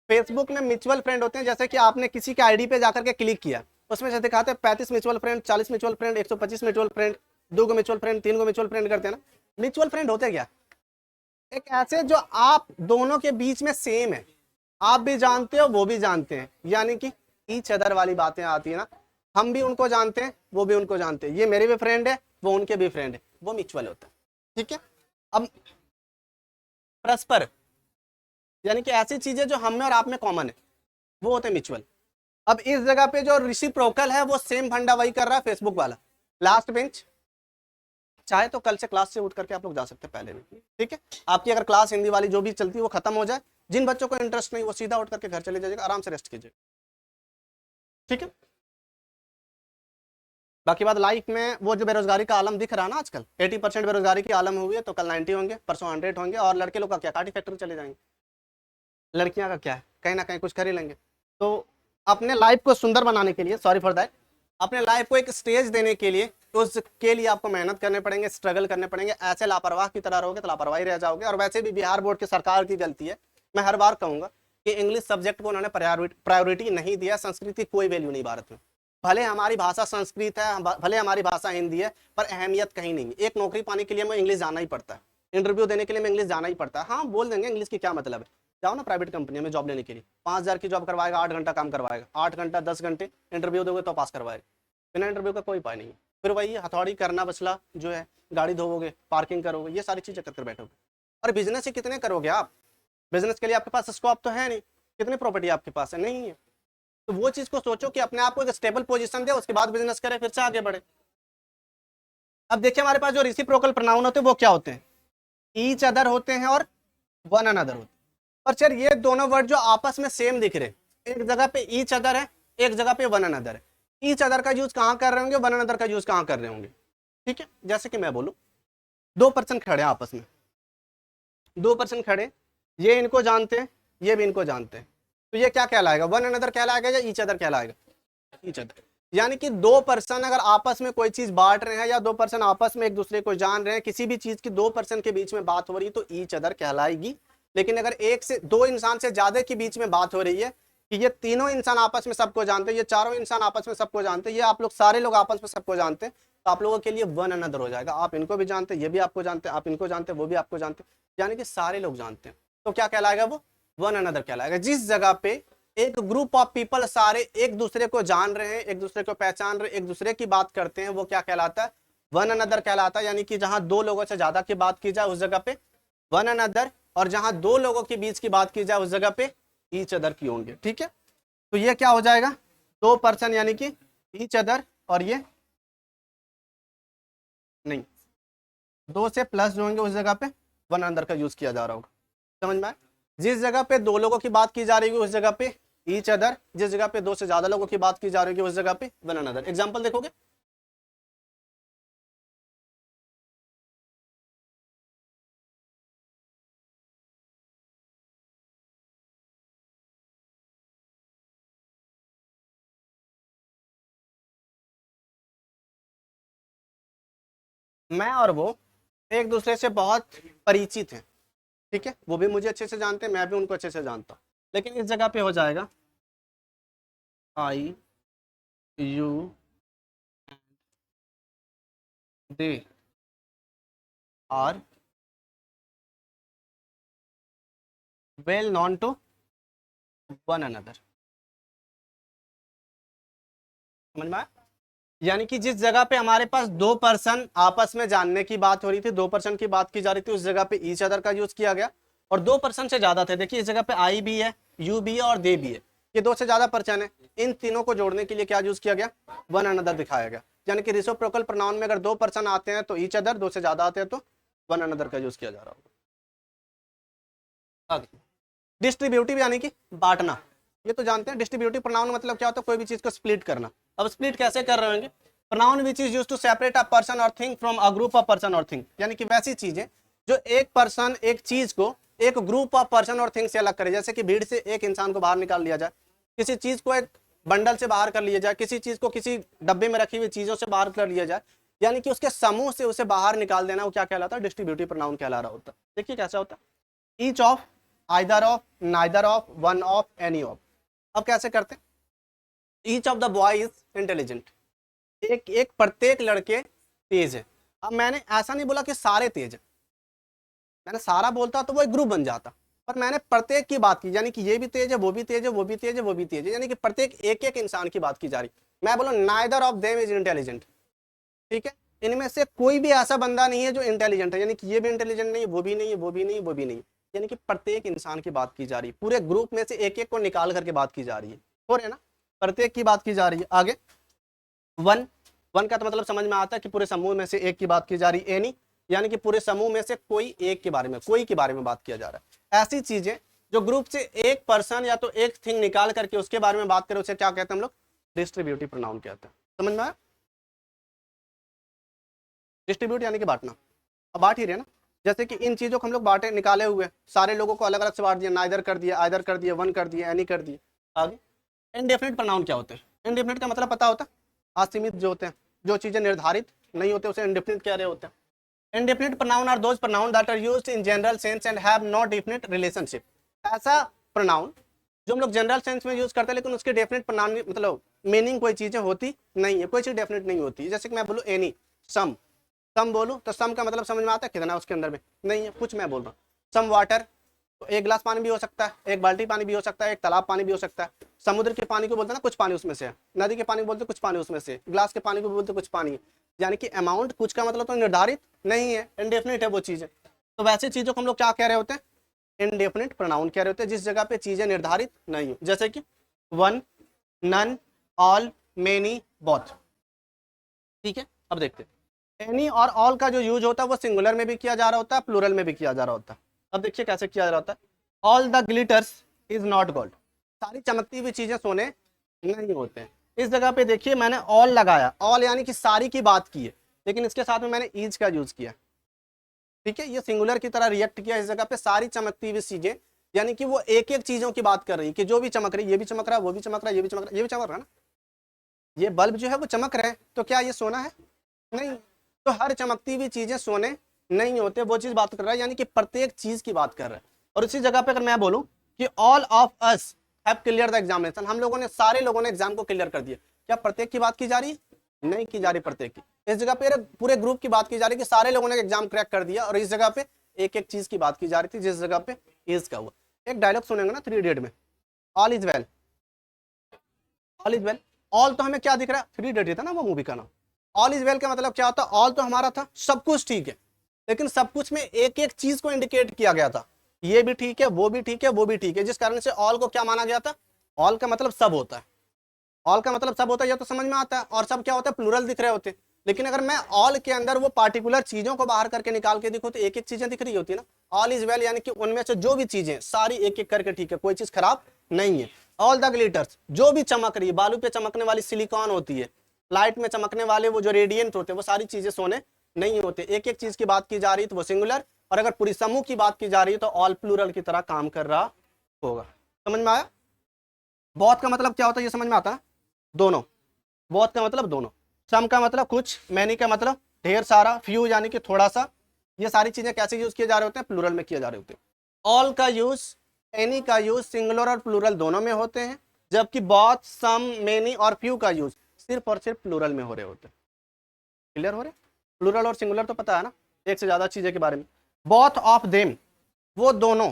फेसबुक में म्यूचुअल फ्रेंड होते हैं। जैसे कि आपने किसी के आईडी पे जाकर के क्लिक किया, उसमें से दिखाते हैं 35 mutual friend, 40 mutual friend, 125 mutual friend, 2 mutual friend, 3 mutual friend करते हैं ना। म्यूचुअल फ्रेंड होते क्या, एक ऐसे जो आप दोनों के बीच में सेम है, आप भी जानते हो वो भी जानते हैं, यानी कि ईच अदर वाली बातें आती है ना, हम भी उनको जानते हैं वो भी उनको जानते हैं, ये मेरे भी फ्रेंड है वो उनके भी फ्रेंड है, वो म्यूचुअल होता है। ठीक है, अब परस्पर यानी कि ऐसी चीजें जो हम में और आप में कॉमन है वो होते हैं म्यूचुअल। अब इस जगह पे जो रेसिप्रोकल है वो सेम फंडा वही कर रहा है फेसबुक वाला। लास्ट बेंच, चाहे तो कल से क्लास से उठ करके आप लोग जा सकते हैं पहले भी, ठीक है। आपकी अगर क्लास हिंदी वाली जो भी चलती है वो खत्म हो जाए, जिन बच्चों को इंटरेस्ट नहीं वो सीधा उठ करके घर चले जाइएगा, आराम से रेस्ट कीजिए, ठीक है। बाकी बात, लाइफ में वो जो बेरोजगारी का आलम दिख रहा है ना आजकल, 80% बेरोजगारी की आलम हुई है, तो कल 90 होंगे, परसों 100 होंगे, और लड़के लोग का क्या, काटी फैक्ट्री चले जाएंगे। लड़कियां का क्या है, कहीं ना कहीं कुछ कर ही लेंगे। तो अपने लाइफ को सुंदर बनाने के लिए, सॉरी फॉर दैट, अपने लाइफ को एक स्टेज देने के लिए, तो उसके लिए आपको मेहनत करने पड़ेंगे, स्ट्रगल करने पड़ेंगे। ऐसे लापरवाह की तरह रहोगे तो लापरवाही रह जाओगे। और वैसे भी बिहार बोर्ड की सरकार की गलती है, मैं हर बार कहूंगा कि इंग्लिश सब्जेक्ट को उन्होंने प्रायोरिटी नहीं दिया। संस्कृत की कोई वैल्यू नहीं भारत में, भले हमारी भाषा संस्कृत है, भले हमारी भाषा हिंदी है, पर अहमियत कहीं नहीं है। एक नौकरी पाने के लिए हमें इंग्लिश जाना ही पड़ता है, इंटरव्यू देने के लिए हमें इंग्लिश जाना ही पड़ता है। हाँ बोल देंगे इंग्लिश की क्या मतलब है, जाओ ना प्राइवेट कंपनी में जॉब लेने के लिए, 5000 की जॉब करवाएगा, 8 घंटा काम करवाएगा, 8 घंटा 10 घंटे इंटरव्यू दोगे तो पास करवाएगा। बिना इंटरव्यू का कोई उपाय नहीं है। फिर वही हथौड़ी करना बचला जो है, गाड़ी धोओगे, पार्किंग करोगे, ये सारी चीजें कर बैठोगे। और बिजनेस ही कितने करोगे आप, बिजनेस के लिए आपके पास स्कोप तो है नहीं, कितनी प्रॉपर्टी आपके पास है, नहीं है। तो वो चीज को सोचो कि अपने आप को एक स्टेबल पोजीशन दे, उसके बाद बिजनेस करे, फिर से आगे बढ़े। अब देखिए हमारे पास जो रेसिप्रोकल प्रोनाउन होते हैं वो क्या होते हैं, ईच अदर होते हैं और वन अनदर होते हैं। और सर ये दोनों वर्ड जो आपस में सेम दिख रहे, एक जगह पे ईच अदर है, एक जगह पे वन अनदर है। ईच अदर का यूज कहाँ कर रहे होंगे, वन अनदर का यूज कहाँ कर रहे होंगे, ठीक है। जैसे कि मैं बोलूं, 2 पर्सन खड़े हैं आपस में, 2 पर्सन खड़े, ये इनको जानते हैं, ये भी इनको जानते हैं, तो ये क्या कहलाएगा, वन अनदर कहलाएगा या ईच अदर कहलाएगा, ईच अदर। यानी कि 2 पर्सन अगर आपस में कोई चीज बांट रहे हैं, या 2 पर्सन आपस में एक दूसरे को जान रहे हैं, किसी भी चीज की 2 पर्सन के बीच में बात हो रही है तो ईच अदर कहलाएगी। लेकिन अगर 1 से 2 इंसान से ज्यादा के बीच में बात हो रही है, कि ये तीनों इंसान आपस में सबको जानते हैं, ये चारों इंसान आपस में सबको जानते हैं, ये आप लोग सारे लोग आपस में सबको जानते हैं, तो आप लोगों के लिए वन अनदर हो जाएगा। आप इनको भी जानते हैं, ये भी आपको जानते हैं, आप इनको जानते हैं, वो भी आपको जानते हैं, यानी कि सारे लोग जानते हैं, तो क्या कहलाएगा वो वन अनदर कहलाएगा। जिस जगह पे एक ग्रुप ऑफ पीपल सारे एक दूसरे को जान रहे हैं, एक दूसरे को पहचान रहे, एक दूसरे की बात करते हैं, वो क्या कहलाता है वन अनदर कहलाता है। यानी कि जहां दो लोगों से ज्यादा की बात की जाए उस जगह पे वन अनदर, और जहां दो लोगों के बीच की बात की जाए उस जगह पे ईच अदर की होंगे। ठीक है, तो ये क्या हो जाएगा दो पर्सन यानी कि ईच अदर, और ये नहीं, दो से प्लस जो होंगे उस जगह पे वन अनदर का यूज किया जा रहा होगा। समझ में आया? जिस जगह पे दो लोगों की बात की जा रही है उस जगह पे ईच अदर, जिस जगह पे दो से ज्यादा लोगों की बात की जा रही है उस जगह पे वन अनदर। एग्जांपल देखोगे, मैं और वो एक दूसरे से बहुत परिचित हैं, ठीक है, वो भी मुझे अच्छे से जानते हैं, मैं भी उनको अच्छे से जानता हूँ, लेकिन इस जगह पे हो जाएगा I you they are well known to one another. समझ में आया? यानी कि जिस जगह पे हमारे पास दो पर्सन आपस में जानने की बात हो रही थी, दो पर्सन की बात की जा रही थी, उस जगह पे ईच अदर का यूज किया गया, और दो पर्सन से ज्यादा थे। देखिए इस जगह पे आई भी है, यू भी है और दे भी है, ये दो से ज्यादा पर्सन है, इन तीनों को जोड़ने के लिए क्या यूज किया गया वन अनदर दिखाया गया। यानी कि रिसिप्रोकल प्रोनाउन में अगर दो पर्सन आते हैं तो ईच अदर, दो से ज्यादा आते हैं तो वन अनदर का यूज किया जा रहा होगा। डिस्ट्रीब्यूटिव यानी कि बांटना, ये तो जानते हैं डिस्ट्रीब्यूटिव प्रोनाउन मतलब क्या होता है, कोई भी चीज को स्प्लिट करना। अब स्प्लिट कैसे कर रहे होंगे, pronoun which is used to separate a person और thing from a group of person और थिंग, यानी कि वैसी चीजें जो एक पर्सन एक चीज को एक ग्रुप ऑफ पर्सन और थिंग से अलग करे। जैसे कि भीड़ से एक इंसान को बाहर निकाल लिया जाए, किसी चीज को एक बंडल से बाहर कर लिया जाए, किसी चीज को किसी डब्बे में रखी हुई चीजों से बाहर कर लिया जाए, यानी कि उसके समूह से उसे बाहर निकाल देना, वो क्या कहलाता है डिस्ट्रीब्यूटिव प्रोनाउन कहला रहा होता है। देखिए कैसा होता है, each of, either of, neither of, one of, any of. अब कैसे करते हैं, each of the boy is intelligent, एक एक प्रत्येक लड़के तेज है। अब मैंने ऐसा नहीं बोला कि सारे तेज है, मैंने सारा बोलता तो वो एक ग्रुप बन जाता, पर मैंने प्रत्येक की बात की, यानी कि ये भी तेज है, वो भी तेज है, वो भी तेज है, वो भी तेज है, यानी कि प्रत्येक एक एक इंसान की बात की जा रही। मैं बोला neither of them is intelligent, ठीक है, इनमें से कोई भी ऐसा बंदा नहीं है जो इंटेलिजेंट है, यानी कि ये भी इंटेलिजेंट नहीं है, वो भी नहीं है, वो भी नहीं है, वो भी नहीं है, यानी कि प्रत्येक इंसान की बात की जा रही है, पूरे ग्रुप में से एक एक को निकाल करके बात की जा रही है, हो रहे ना, प्रत्येक की बात की जा रही है। आगे वन, वन का तो मतलब समझ में आता है कि पूरे समूह में से एक की बात की जा रही है। एनी यानी कि पूरे समूह में से कोई एक के बारे में, कोई के बारे में बात किया जा रहा है। ऐसी चीजें जो ग्रुप से एक पर्सन या तो एक थिंग निकाल करके उसके बारे में बात करें उसे क्या कहते हैं हम लोग डिस्ट्रीब्यूटिव प्रोनाउन कहते हैं। समझ में आया? डिस्ट्रीब्यूट यानी कि बांटना, अब बांट ही रहे ना, जैसे कि इन चीजों को हम लोग बांटे निकाले हुए, सारे लोगों को अलग अलग से बांट दिया, नाइदर कर दिया, आइदर कर दिया, वन कर दिया, एनी कर दिया। आगे इनडेफिनिट प्रोनाउन क्या होते हैं, इनडेफिनिट का मतलब पता होता है, असीमित जो होते हैं, जो चीजें निर्धारित नहीं होते उसे इनडेफिनिट कह रहे होते हैं। Indefinite pronoun are those pronoun that are used in general sense and have no definite relationship। ऐसा pronoun जो हम लोग जनरल सेंस में यूज करते हैं लेकिन उसके डेफिनेट pronoun मतलब मीनिंग कोई चीजें होती नहीं है, कोई चीज डेफिनेट नहीं होती। जैसे कि मैं बोलूँ एनी, सम, सम बोलूँ तो सम का मतलब समझ में आता है कितना उसके अंदर में नहीं है, कुछ मैं बोल रहा हूँ। सम वाटर, तो एक गिलास पानी भी हो सकता है, एक बाल्टी पानी भी हो सकता है, एक तालाब पानी भी हो सकता है। समुद्र के पानी को बोलते हैं ना कुछ पानी उसमें से है, नदी के पानी को बोलते कुछ पानी उसमें से, गिलास के पानी को बोलते कुछ पानी। यानी कि अमाउंट कुछ का मतलब तो निर्धारित नहीं है, इनडेफिनिट है वो चीजें। तो वैसे चीजों को हम लोग क्या कह रहे होते हैं, इनडेफिनिट प्रोनाउन कह रहे होते हैं, जिस जगह पे चीजें निर्धारित नहीं हो। जैसे कि one, none, all, many, both. ठीक है, अब देखते हैं एनी और ऑल का जो यूज होता है वो सिंगुलर में भी किया जा रहा होता है, प्लूरल में भी किया जा रहा होता है। अब देखिए कैसे किया जा रहा होता है, all the glitters is not gold, सारी चमकती हुई चीजें सोने नहीं होते हैं। इस जगह पे देखिए मैंने ऑल लगाया, ऑल यानी कि सारी की बात की है, लेकिन इसके साथ में मैंने ईच का यूज किया। ठीक है, ये सिंगुलर की तरह रिएक्ट किया इस जगह पे, सारी चमकती हुई चीजें, यानी कि वो एक एक चीजों की बात कर रही है कि जो भी चमक रही है, ये भी चमक रहा है, वो भी चमक रहा है, ये भी चमक रहा है, ये भी चमक रहा है ना, ये बल्ब जो है वो चमक रहे हैं, तो क्या ये सोना है? नहीं। तो हर चमकती हुई चीजें सोने नहीं होते, वो चीज बात कर रहा है, यानी कि प्रत्येक चीज की बात कर रहा है। और उसी जगह पे अगर मैं बोलूं कि all of us have clear the examination, हम लोगों ने सारे लोगों ने एग्जाम को क्लियर कर दिया। क्या प्रत्येक की बात की जा रही है? नहीं की जा रही प्रत्येक की, इस जगह पे पूरे ग्रुप की बात की जा रही है कि सारे लोगों ने एग्जाम क्रैक कर दिया, और इस जगह पे एक एक चीज की बात की जा रही थी जिस जगह पे इज का हुआ। एक डायलॉग सुनेंगे ना 3 इडियट में, all is well, all is well. All तो हमें क्या दिख रहा है? 3 इडियट था ना वो मूवी का नाम। ऑल इज वेल का मतलब क्या होता है? ऑल तो हमारा था, सब कुछ ठीक है, लेकिन सब कुछ में एक एक चीज को इंडिकेट किया गया था, ये भी ठीक है, वो भी ठीक है, वो भी ठीक है, जिस कारण से ऑल को क्या माना गया था? ऑल का मतलब सब होता है, ऑल का मतलब सब होता है, ये तो समझ में आता है। और सब क्या होता है? प्लूरल दिख रहे होते हैं। लेकिन अगर मैं ऑल के अंदर वो पार्टिकुलर चीजों को बाहर करके निकाल के देखो तो एक एक चीजें दिख रही होती है ना। ऑल इज वेल यानी कि उनमें से जो भी चीजें सारी एक एक करके ठीक है, कोई चीज खराब नहीं है। ऑल द ग्लिटर्स, जो भी चमक रही है, बालू पे चमकने वाली सिलिकॉन होती है, लाइट में चमकने वाले वो जो रेडियंट होते हैं, वो सारी चीजें सोने नहीं होते। एक एक चीज की बात की जा रही है तो वो सिंगुलर, और अगर पूरी समूह की बात की जा रही है तो ऑल प्लूरल की तरह काम कर रहा होगा। समझ में आया? बहुत का मतलब क्या होता है ये समझ में आता है? दोनों। बहुत का मतलब दोनों, सम का मतलब कुछ, मैनी का मतलब ढेर सारा, फ्यू यानी कि थोड़ा सा। ये सारी चीजें कैसे यूज किए जा रहे होते हैं? प्लूरल में किए जा रहे होते हैं। ऑल का यूज, एनी का यूज सिंगुलर और प्लूरल दोनों में होते हैं, जबकि बहुत, सम, मेनी और फ्यू का यूज सिर्फ और सिर्फ प्लूरल में हो रहे होते हैं। क्लियर हो रहे? प्लूरल और सिंगुलर तो पता है ना, एक से ज्यादा चीजें के बारे में। बोथ ऑफ देम, वो दोनों,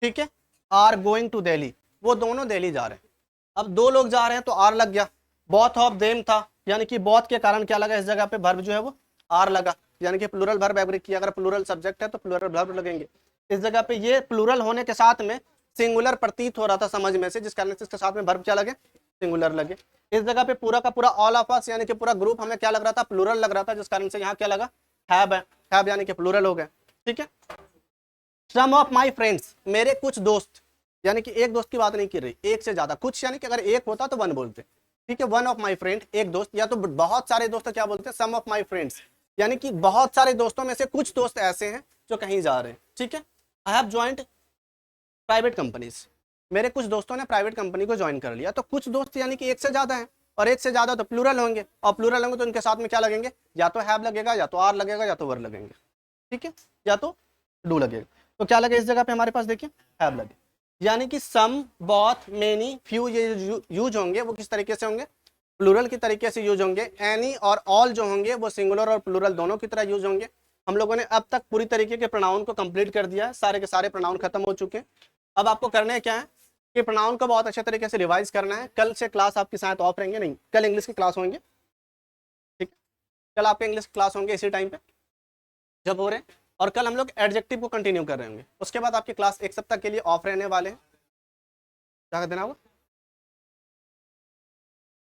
ठीक है, आर गोइंग टू दिल्ली, वो दोनों दिल्ली जा रहे हैं। अब दो लोग जा रहे हैं तो आर लग गया, बोथ ऑफ देम था, यानी कि बोथ के कारण क्या लगा? इस जगह पे वर्ब जो है वो आर लगा, यानी कि प्लूरल वर्ब एग्री किया। अगर प्लूरल सब्जेक्ट है तो प्लूरल वर्ब लगेंगे। इस जगह पे ये प्लूरल होने के साथ में सिंगुलर प्रतीत हो रहा था समझ में से, जिस कारण से इसके साथ में वर्ब क्या लगे? सिंगुलर लगे। इस जगह पे पूरा का पूरा ऑल ऑफ अस यानी कि पूरा ग्रुप हमें क्या लग रहा था? प्लूरल लग रहा था, जिस कारण से यहाँ क्या लगा? हैव है, हैव यानी कि प्लूरल हो गए। ठीक है। सम ऑफ माई फ्रेंड्स, मेरे कुछ दोस्त, यानी कि एक दोस्त की बात नहीं कर रही, एक से ज्यादा। कुछ यानी कि अगर एक होता तो वन बोलते, ठीक है, वन ऑफ माई फ्रेंड, एक दोस्त, या तो बहुत सारे दोस्त क्या बोलते हैं? सम ऑफ माई फ्रेंड्स, यानी कि बहुत सारे दोस्तों में से कुछ दोस्त ऐसे हैं जो कहीं जा रहे हैं। ठीक है। I have joint private companies, मेरे कुछ दोस्तों ने प्राइवेट कंपनी को ज्वाइन कर लिया। तो कुछ दोस्त यानी कि एक से ज्यादा है, और एक से ज्यादा तो प्लूरल होंगे, और प्लूरल होंगे तो उनके साथ में क्या लगेंगे? या तो हैव लगेगा, या तो आर लगेगा, या तो वर लगेंगे। ठीक है, या तो डू लगेगा। तो क्या लगे इस जगह पे हमारे पास? देखिए हैव लगे, यानी कि सम, बहुत, मेनी, फ्यू ये यूज होंगे वो किस तरीके से होंगे? प्लूरल की तरीके से यूज होंगे। एनी और ऑल जो होंगे वो सिंगुलर और प्लूरल दोनों की तरह यूज होंगे। हम लोगों ने अब तक पूरी तरीके के प्रोनाउन को कंप्लीट कर दिया है, सारे के सारे प्रोनाउन खत्म हो चुके हैं। अब आपको करना है क्या है कि प्रोनाउन को बहुत अच्छे तरीके से रिवाइज करना है। कल से क्लास आपके साथ ऑफ रहेंगे, नहीं कल इंग्लिश की क्लास होंगे, ठीक है, कल आपके इंग्लिश क्लास होंगे इसी टाइम पे जब हो रहे हैं। और कल हम लोग एडजेक्टिव को कंटिन्यू कर रहे होंगे। उसके बाद आपकी क्लास एक सप्ताह के लिए ऑफ रहने वाले हैं। क्या कर देना वो,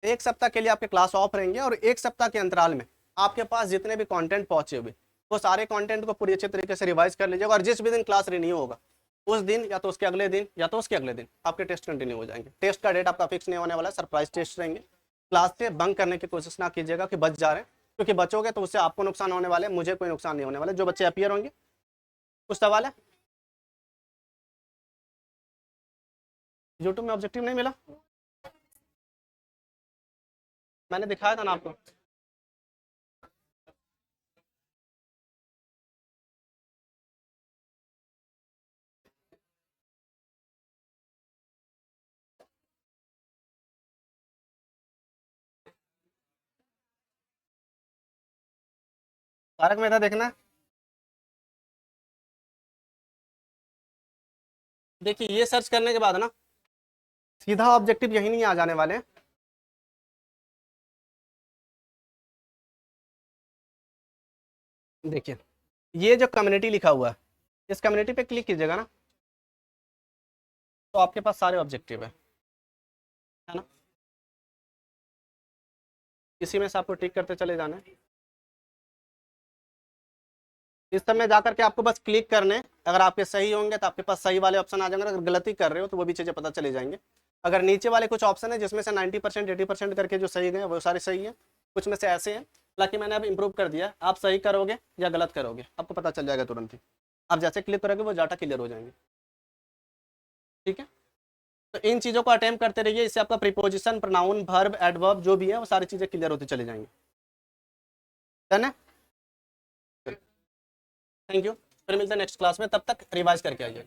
एक सप्ताह के लिए आपके क्लास ऑफ रहेंगे, और एक सप्ताह के अंतराल में आपके पास जितने भी कंटेंट पहुंचे हुए वो सारे कंटेंट को पूरी अच्छे तरीके से रिवाइज कर लीजिएगा। और जिस भी दिन क्लास रिन्यू होगा उस दिन या तो उसके अगले दिन या तो उसके अगले दिन आपके टेस्ट कंटिन्यू हो जाएंगे। टेस्ट का डेट आपका फिक्स नहीं होने वाला है, सरप्राइज टेस्ट रहेंगे। क्लास से बंक करने की कोशिश ना कीजिएगा कि बच जा रहे हैं, क्योंकि बचोगे तो उससे आपको नुकसान होने वाले, मुझे कोई नुकसान नहीं होने वाला। जो बच्चे अपियर होंगे, कुछ सवाल है? यूट्यूब में ऑब्जेक्टिव नहीं मिला? मैंने दिखाया था ना आपको। तारक मेहता देखना है? देखिए ये सर्च करने के बाद ना सीधा ऑब्जेक्टिव यही नहीं आ जाने वाले हैं। देखिए ये जो कम्युनिटी लिखा हुआ है, इस कम्युनिटी पे क्लिक कीजिएगा ना तो आपके पास सारे ऑब्जेक्टिव है ना। इसी में से आपको टिक करते चले जाना है। इस समय जाकर के आपको बस क्लिक करने, अगर आपके सही होंगे तो आपके पास सही वाले ऑप्शन आ जाएंगे, अगर गलती कर रहे हो तो वो भी चीज़ें पता चले जाएंगे। अगर नीचे वाले कुछ ऑप्शन है जिसमें से 90% 80% करके जो सही गए वो सारे सही है, कुछ में से ऐसे हैं, हालांकि मैंने अब इंप्रूव कर दिया। आप सही करोगे या गलत करोगे आपको पता चल जाएगा तुरंत ही। आप जैसे क्लिक करोगे वो डाटा क्लियर हो जाएंगे। ठीक है, तो इन चीज़ों को अटेम्प्ट करते रहिए, इससे आपका प्रीपोजिशन, प्रोनाउन, वर्ब, एडवर्ब जो भी है वो सारी चीज़ें क्लियर होती चली जाएंगी। डन है? थैंक यू, फिर मिलते हैं नेक्स्ट क्लास में, तब तक रिवाइज करके आइए।